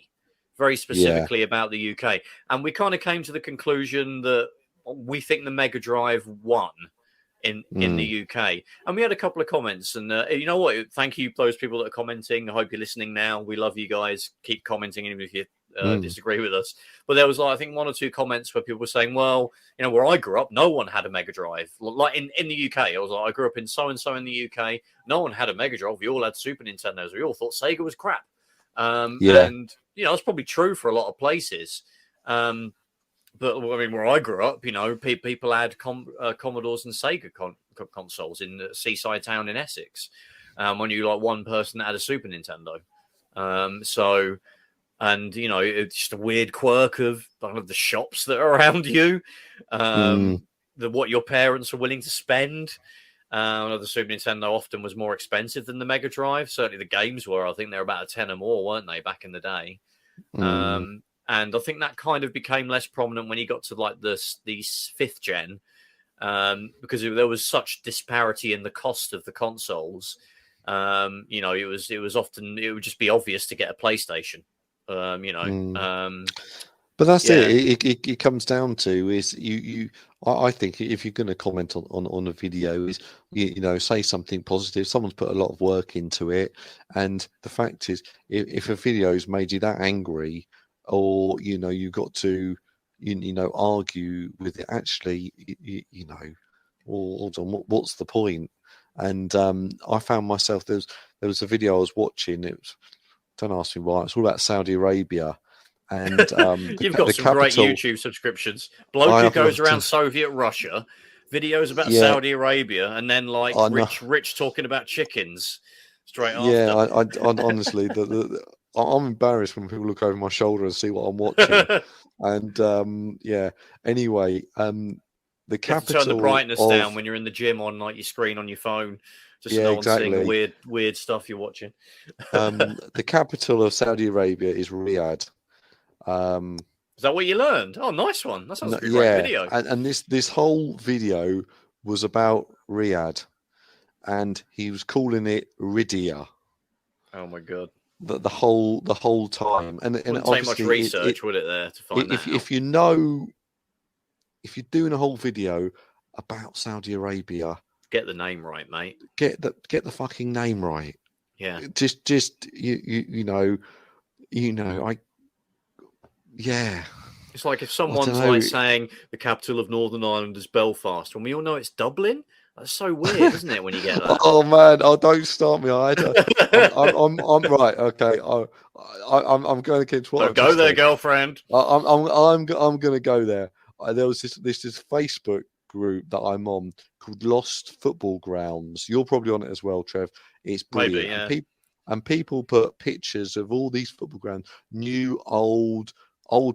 very specifically about the UK, and we kind of came to the conclusion that we think the Mega Drive won in the UK. And we had a couple of comments, and you know what? Thank you, those people that are commenting. I hope you're listening now. We love you guys. Keep commenting, even if you disagree with us. But there was, I think, one or two comments where people were saying, well, where I grew up, no one had a Mega Drive. Like in the UK, I was like, I grew up in so-and-so in the UK. No one had a Mega Drive. We all had Super Nintendos. We all thought Sega was crap. And, it's probably true for a lot of places. But I mean, where I grew up, people had Commodores and Sega consoles in the seaside town in Essex. When you like one person that had a Super Nintendo. It's just a weird quirk of the shops that are around you, what your parents are willing to spend. The Super Nintendo often was more expensive than the Mega Drive. Certainly the games were. I think they were about a 10 or more, weren't they, back in the day? And I think that kind of became less prominent when you got to like the fifth gen, because there was such disparity in the cost of the consoles. It would just be obvious to get a PlayStation. But that's it. It comes down to is I think if you're going to comment on a video, is say something positive. Someone's put a lot of work into it, and the fact is, if a video's made you that angry, or you got to argue with it, actually, hold on, what's the point? And I found myself, there was a video I was watching. It was, don't ask me why, it's all about Saudi Arabia. And you've got some great YouTube subscriptions. Bloke who goes around Soviet Russia, videos about Saudi Arabia, and then like Rich talking about chickens straight after. Yeah, I honestly, I'm embarrassed when people look over my shoulder and see what I'm watching. And anyway, the capital. Turn the brightness down when you're in the gym on like your screen on your phone. Just no one's seeing the weird stuff you're watching. The capital of Saudi Arabia is Riyadh. Is that what you learned? Oh, nice one. That sounds like a great video. And this whole video was about Riyadh, and he was calling it Ridia. Oh my god! The whole time, and wouldn't take much research, would it? There to find that if you're doing a whole video about Saudi Arabia, get the name right, mate. Get the fucking name right. Yeah. Just Yeah. It's like if someone's like saying the capital of Northern Ireland is Belfast, when we all know it's Dublin. That's so weird, isn't it? When you get that. Oh man! Oh, don't start me. I'm right. Okay. I'm going against what. So go there, girlfriend. I'm going to go there. There was this Facebook group that I'm on called Lost Football Grounds. You're probably on it as well, Trev. It's brilliant. Maybe, yeah. And people put pictures of all these football grounds, new, old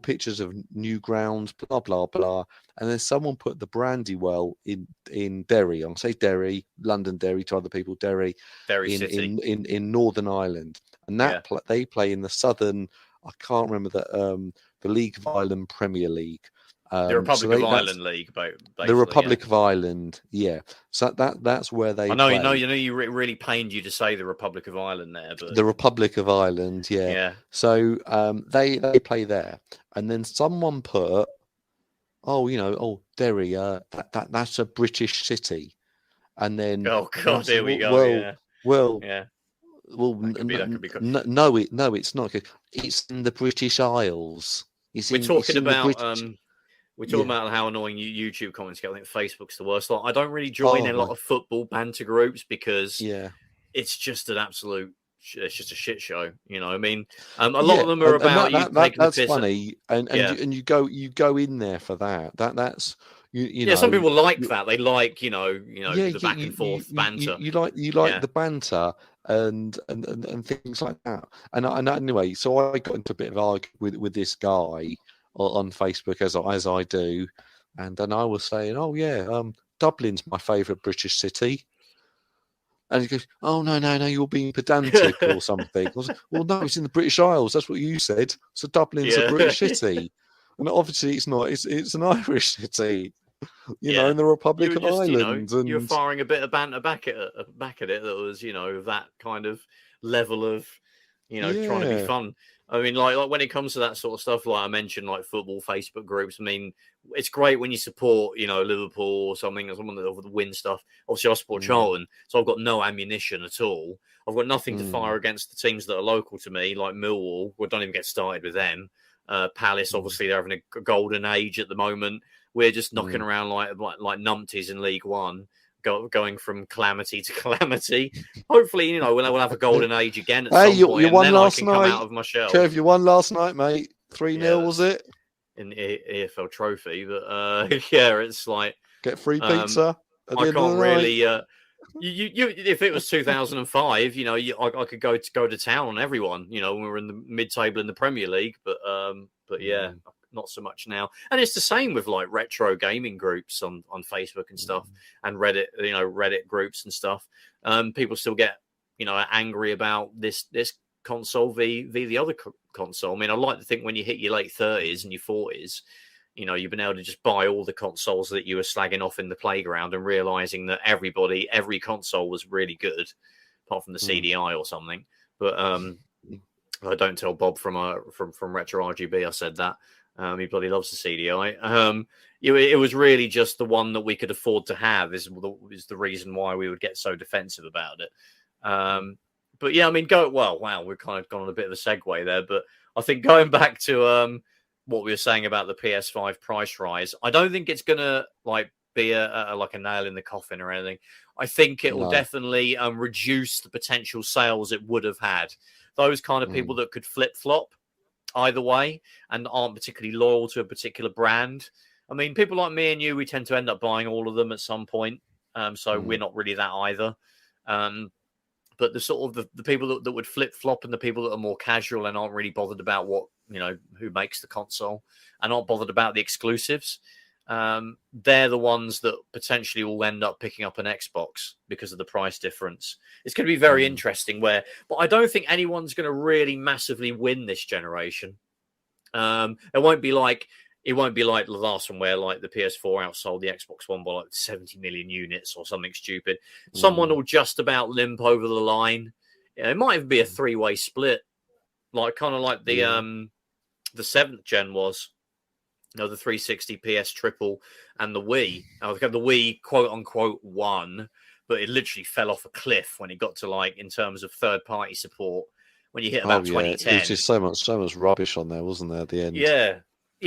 pictures of new grounds, blah blah blah. And then someone put the Brandywell in Derry. I'll say Derry, London Derry to other people, Derry City in Northern Ireland. And that they play in the southern. I can't remember the League of Ireland Premier League. The Republic of Ireland League, the Republic of Ireland, yeah. So that's where they. I know, play. You really pained you to say the Republic of Ireland there, but the Republic of Ireland, yeah. Yeah. So they play there, and then someone put, Derry, that's a British city, and then oh god, here we go. Well, Yeah, well, that could be. no, it's not. It's in the British Isles. We're talking in the about British. we're talking Yeah. about how annoying YouTube comments get. I think Facebook's the worst. Like, I don't really join Oh, in a lot of football banter groups because yeah. it's just an absolute. It's just a shit show, you know. I mean, a lot Yeah, of them are and about you taking the that's piss. funny, Yeah, and you go in there for that. That's you yeah. Some know. people like that. They like Yeah, the back and forth banter. you like Yeah, the banter and things like that. And anyway, so I got into a bit of argument with this guy on Facebook as I do, and then I was saying, oh yeah, Dublin's my favourite British city. And he goes, "Oh no, you're being pedantic or something." I was like, "Well, no, it's in the British Isles. That's what you said. So Dublin's a yeah, British city, and obviously it's not. It's an Irish city, yeah. in the You Republic were of just, Ireland." you were And firing a bit of banter back at it that was, that kind of level of, trying to be yeah, fun. I mean, like when it comes to that sort of stuff, like I mentioned, like football Facebook groups. I mean, it's great when you support, Liverpool or something, or someone that would win stuff. Obviously, I support Charlton, so I've got no ammunition at all. I've got nothing to fire against the teams that are local to me, like Millwall. We don't even get started with them. Palace, obviously, they're having a golden age at the moment. We're just knocking around like numpties in League One, going from calamity to calamity. Hopefully, we'll have a golden age again at hey, some point, you and won then I last can come night, out of my shell. Trev. You won last night, mate. 3-0 Yeah, was it? In the EFL trophy, but yeah, it's like Get free pizza at the I end can't of the really. night. You if it was 2005, I could go to town on everyone, when we were in the mid-table in the Premier League, but yeah, not so much now. And it's the same with like retro gaming groups on Facebook and stuff, and Reddit, Reddit groups and stuff. People still get angry about this console v the other console. I mean, I like to think when you hit your late 30s and your 40s, you've been able to just buy all the consoles that you were slagging off in the playground and realizing that every console was really good, apart from the CDI or something. But I don't tell Bob from Retro RGB I said that. He bloody loves the CDI. It was really just the one that we could afford to have is the reason why we would get so defensive about it. But yeah, I mean, wow, we've kind of gone on a bit of a segue there, but I think going back to what we were saying about the PS5 price rise, I don't think it's gonna be a nail in the coffin or anything. I think it will definitely reduce the potential sales it would have had. Those kind of people that could flip flop either way and aren't particularly loyal to a particular brand. I mean, people like me and you, we tend to end up buying all of them at some point. So we're not really that either. But the sort of the people that would flip flop and the people that are more casual and aren't really bothered about who makes the console and aren't bothered about the exclusives, they're the ones that potentially will end up picking up an Xbox because of the price difference. It's going to be very interesting but I don't think anyone's going to really massively win this generation. It won't be like the last one where like the PS4 outsold the Xbox One by like 70 million units or something stupid. Someone will just about limp over the line. It might even be a three-way split, kind of like the 7th gen was. The 360 PS Triple and the Wii. The Wii quote unquote won, but it literally fell off a cliff when it got to in terms of third-party support. When you hit about 2010, it was just so much rubbish on there, wasn't there? At the end, yeah.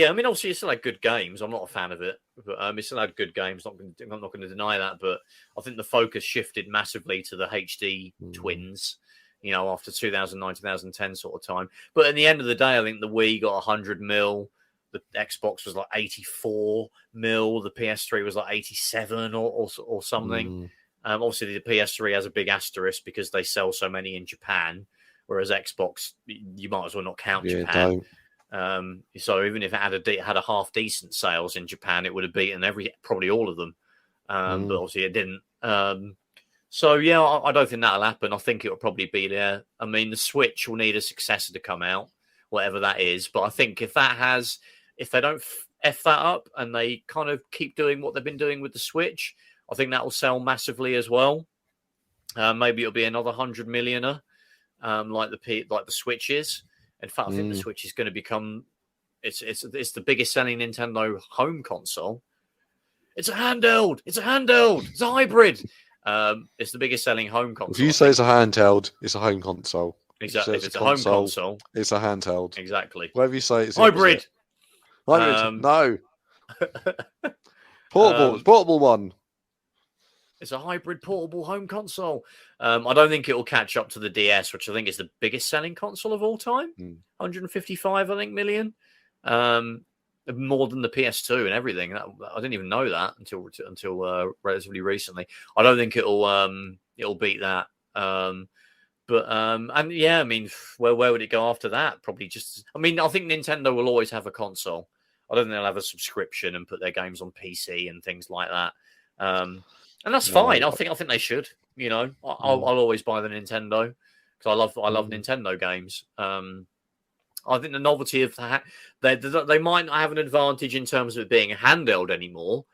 I mean, obviously, it still had good games. I'm not a fan of it, but it still had good games. I'm not going to deny that. But I think the focus shifted massively to the HD twins, after 2009, 2010 sort of time. But at the end of the day, I think the Wii got 100 mil. The Xbox was like 84 mil. The PS3 was like 87 or something. Obviously, the PS3 has a big asterisk because they sell so many in Japan, whereas Xbox, you might as well not count Japan. So even if it had a half decent sales in Japan, it would have beaten probably all of them. But obviously it didn't. So yeah, I don't think that'll happen. I think it will probably be there. I mean, the Switch will need a successor to come out, whatever that is. But I think if they don't F that up and they kind of keep doing what they've been doing with the Switch, I think that will sell massively as well. Maybe it'll be another 100 millioner, like the Switch is. In fact, I think the Switch is going to become it's the biggest selling Nintendo home console. It's a handheld. It's a hybrid. It's the biggest selling home console. If you say it's a handheld, it's a home console. Exactly. If it's a home console, it's a handheld. Exactly. Whatever you say, it's hybrid. No. Portable one. It's a hybrid portable home console. I don't think it will catch up to the DS, which I think is the biggest selling console of all time. 155, I think, million. More than the PS2 and everything. I didn't even know that until relatively recently. I don't think it'll beat that. And yeah, I mean, where would it go after that? Probably just. I mean, I think Nintendo will always have a console. I don't think they'll have a subscription and put their games on PC and things like that. And that's fine. I think they should. You know, I'll always buy the Nintendo because I love Nintendo games. I think the novelty of that, they might not have an advantage in terms of it being a handheld anymore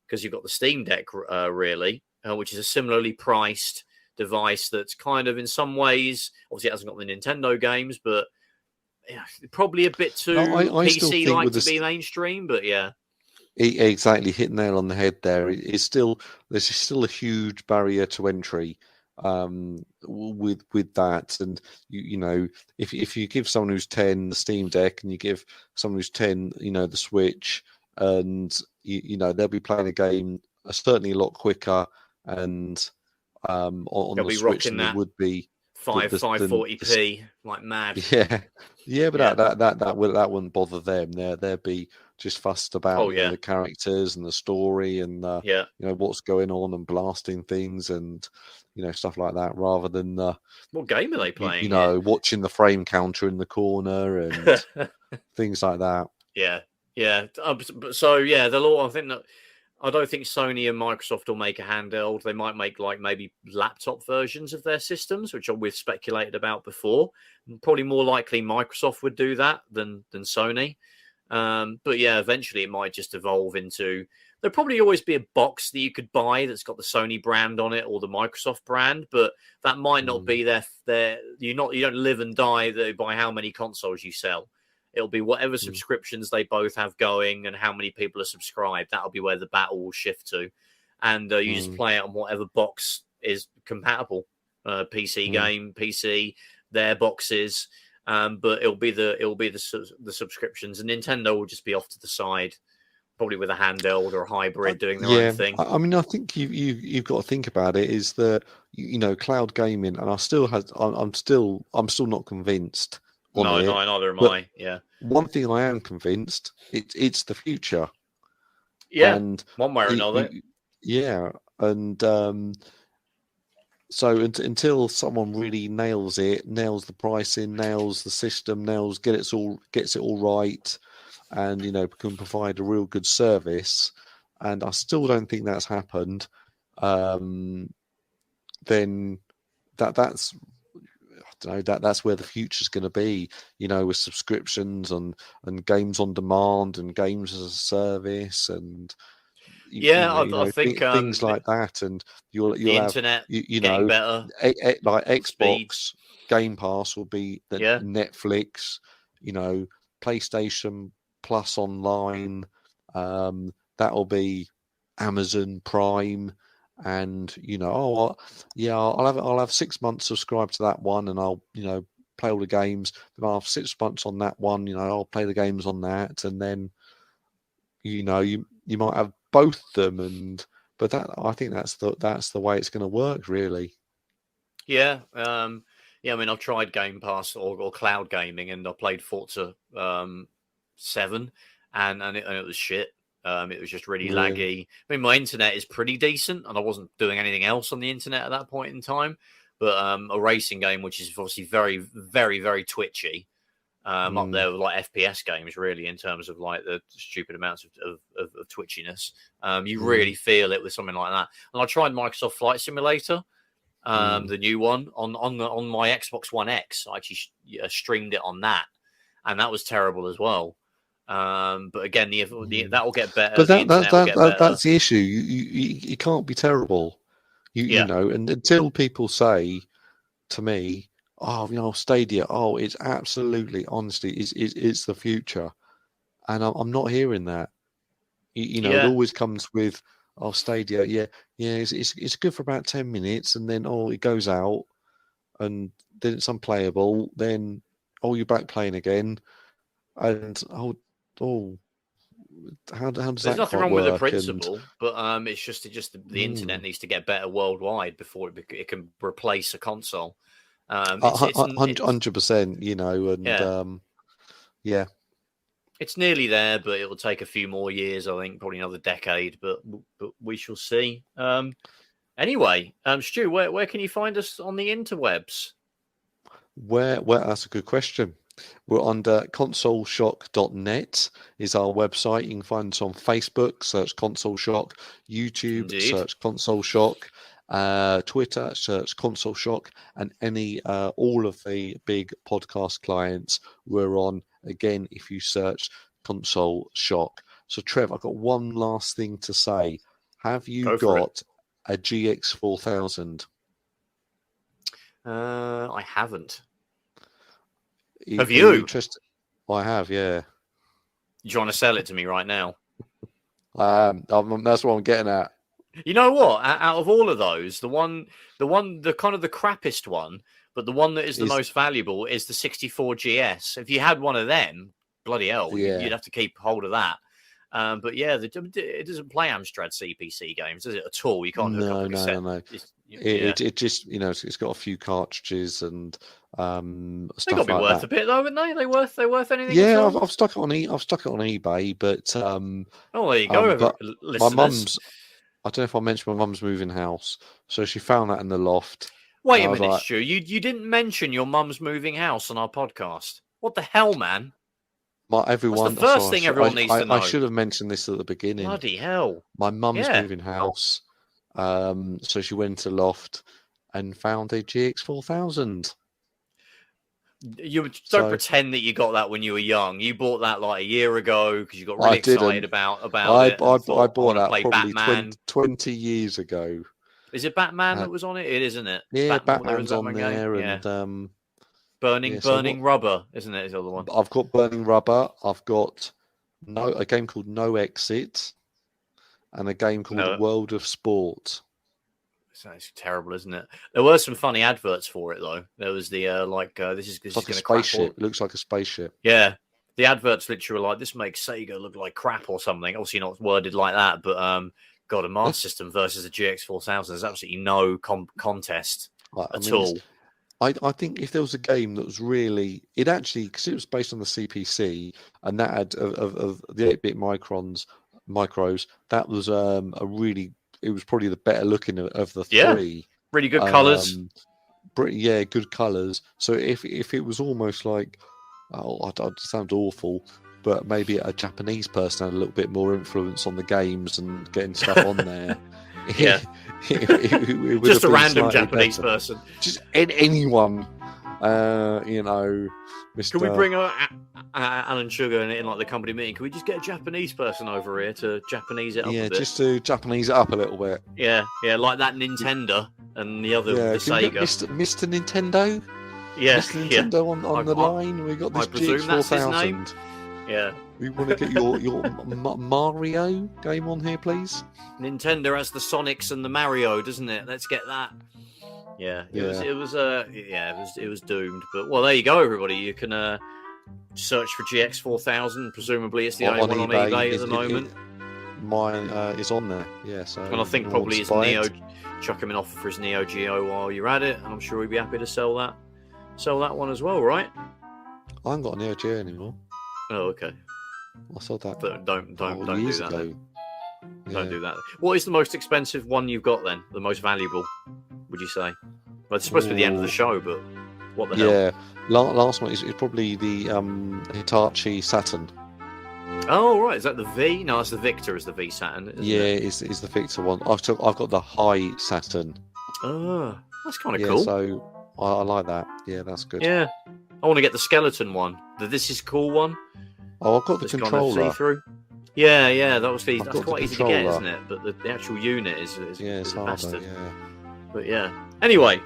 because you've got the Steam Deck, really, which is a similarly priced device that's kind of in some ways, obviously it hasn't got the Nintendo games, but probably a bit too PC-like to be mainstream, but yeah. Exactly, hit the nail on the head there. There's still a huge barrier to entry with that, and you know, if you give someone who's 10 the Steam Deck and you give someone who's 10 the Switch, and you know they'll be playing a game certainly a lot quicker and on the Switch than it would be 540p like mad. But that wouldn't bother them. They'd be just fussed about the characters and the story and you know what's going on and blasting things and stuff like that, rather than what game are they playing? Watching the frame counter in the corner and things like that. So they'll all. I don't think Sony and Microsoft will make a handheld. They might make maybe laptop versions of their systems, which we've speculated about before. Probably more likely Microsoft would do that than Sony. But yeah, eventually it might just evolve into. There'll probably always be a box that you could buy that's got the Sony brand on it or the Microsoft brand, but that might not be their. You don't live and die by how many consoles you sell. It'll be whatever subscriptions they both have going and how many people are subscribed. That'll be where the battle will shift to. And you just play it on whatever box is compatible. PC game, PC, their boxes. But it'll be the subscriptions. And Nintendo will just be off to the side, probably with a handheld or a hybrid doing their own thing. I mean, I think you've got to think about it is that, cloud gaming, and I'm still not convinced. No, neither am I. Yeah. One thing I am convinced, it's the future. Yeah, and one way or another. And so until someone really nails the pricing, nails the system, gets it all right, and can provide a real good service, and I still don't think that's happened. Then that's. That's where the future's going to be, with subscriptions and games on demand and games as a service and I think things like that. And you'll the have internet getting better. Like Xbox Speed. Game Pass will be the Netflix, PlayStation Plus Online. That'll be Amazon Prime. And I'll have 6 months subscribed to that one, and I'll play all the games. Then I'll have 6 months on that one. I'll play the games on that, and then you might have both of them. But I think that's the way it's going to work, really. Yeah. I mean, I've tried Game Pass or cloud gaming, and I played Forza 7, and it was shit. It was just really laggy. I mean, my internet is pretty decent, and I wasn't doing anything else on the internet at that point in time. But a racing game, which is obviously very, very, very twitchy, up there with like FPS games, really, in terms of like the stupid amounts of twitchiness. You really feel it with something like that. And I tried Microsoft Flight Simulator, the new one, on my Xbox One X. I actually streamed it on that, and that was terrible as well. But again, that will get better. But that's the issue. You can't be terrible. And until people say to me, Stadia, it's absolutely, honestly, it's the future, and I'm not hearing that. It always comes with, Oh, Stadia, yeah. It's good for about 10 minutes, and then it goes out, and then it's unplayable. Then you're back playing again, and how does There's that nothing quite wrong with the work? principle, but it's just the internet needs to get better worldwide before it can replace a console. It's 100%, and yeah. Yeah. It's nearly there, but it will take a few more years, I think, probably another decade, but we shall see. Anyway, Stu, where can you find us on the interwebs? Where that's a good question. We're under consoleshock.net is our website. You can find us on Facebook, search Console Shock, YouTube, Indeed. Search Console Shock, Twitter, search Console Shock, and all of the big podcast clients we're on. Again, if you search Console Shock. So, Trev, I've got one last thing to say. Have you got a GX 4000? I haven't. Have you? I have, yeah. Do you want to sell it to me right now? That's what I'm getting at. You know what? Out of all of those, the kind of the crappiest one, but the one that is the most valuable is the 64GS. If you had one of them, bloody hell, you'd have to keep hold of that. But yeah, it doesn't play Amstrad CPC games, does it at all? You can't hook up a cassette. No. It just it's got a few cartridges and stuff they got to be worth that. A bit though, haven't they? They worth anything? Yeah, I've stuck it on eBay, but there you go, listeners. My mum's. I don't know if I mentioned my mum's moving house, so she found that in the loft. Wait a minute, Stu. You didn't mention your mum's moving house on our podcast. What the hell, man? Everyone. What's the first thing everyone needs to know? I should have mentioned this at the beginning. Bloody hell! My mum's moving house, so she went to the loft and found a GX 4000. You don't pretend that you got that when you were young. You bought that like a year ago because you got really excited about it. I bought that probably Batman. 20 years ago. Is it Batman that was on it? It is, isn't it? Yeah, Batman's on there, and Burning Rubber, isn't it? Is the other one? I've got Burning Rubber. I've got a game called No Exit, and a game called World of Sport. It's terrible, isn't it? There were some funny adverts for it though. There was the this is like a spaceship. It looks like a spaceship. Yeah, the adverts literally were like, "This makes Sega look like crap" or something. Obviously not worded like that, but God, a Master System versus a GX 4000. There's absolutely no contest at all. I think if there was a game that was really, because it was based on the CPC and that had of the 8-bit micros, that was it was probably the better looking of the three. Really good colours. Good colours. So if it was almost like, it sounds awful, but maybe a Japanese person had a little bit more influence on the games and getting stuff on there. Yeah. it just a random Japanese person. Just anyone, Mr. Can we bring Alan Sugar in like the company meeting? Can we just get a Japanese person over here to Japanese it up a bit? Yeah, just to Japanese it up a little bit. Yeah, like that Nintendo and the other the Sega. Mr. Nintendo? Yeah. Mr. Nintendo on the line. We got this GX 4000. Yeah. We want to get your Mario game on here, please. Nintendo has the Sonics and the Mario, doesn't it? Let's get that. Yeah, it was doomed. But well, there you go, everybody. You can search for GX 4000. Presumably, it's the only one on eBay at the moment. Mine is on there. Yeah, so and I think probably it's Neo. Chuck him an offer for his Neo Geo while you're at it, and I'm sure he'd be happy to sell that one as well, right? I haven't got a Neo Geo anymore. Oh, okay. I saw that. Don't do that. Don't do that. What is the most expensive one you've got then? The most valuable, would you say? Well, it's supposed to be the end of the show, but what the hell? Yeah, last one is probably the Hitachi Saturn. Oh, right. Is that the V? No, that's the Victor. Is the V Saturn? It's the Victor one. I've got the High Saturn. Oh, that's kind of cool. So I like that. Yeah, that's good. Yeah, I want to get the skeleton one. The This Is Cool one. Oh, I've got the controller. Kind of see-through. Yeah, that's quite easy to get, isn't it? But the actual unit is it's a bastard. Yeah. But yeah. Anyway,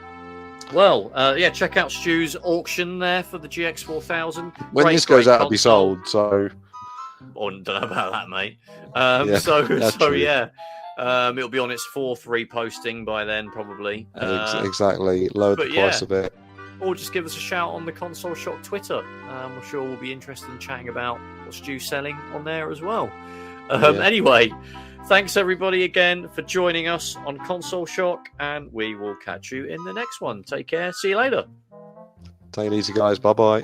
well, check out Stu's auction there for the GX 4000. When this goes out, it'll be sold. So, I don't know about that, mate. It'll be on its 4th reposting by then, probably. Exactly. Lower the price a bit. Or just give us a shout on the Console Shock Twitter. I'm sure we'll be interested in chatting about what Stu's selling on there as well. Anyway, thanks everybody again for joining us on Console Shock, and we will catch you in the next one. Take care. See you later. Take it easy, guys. Bye-bye.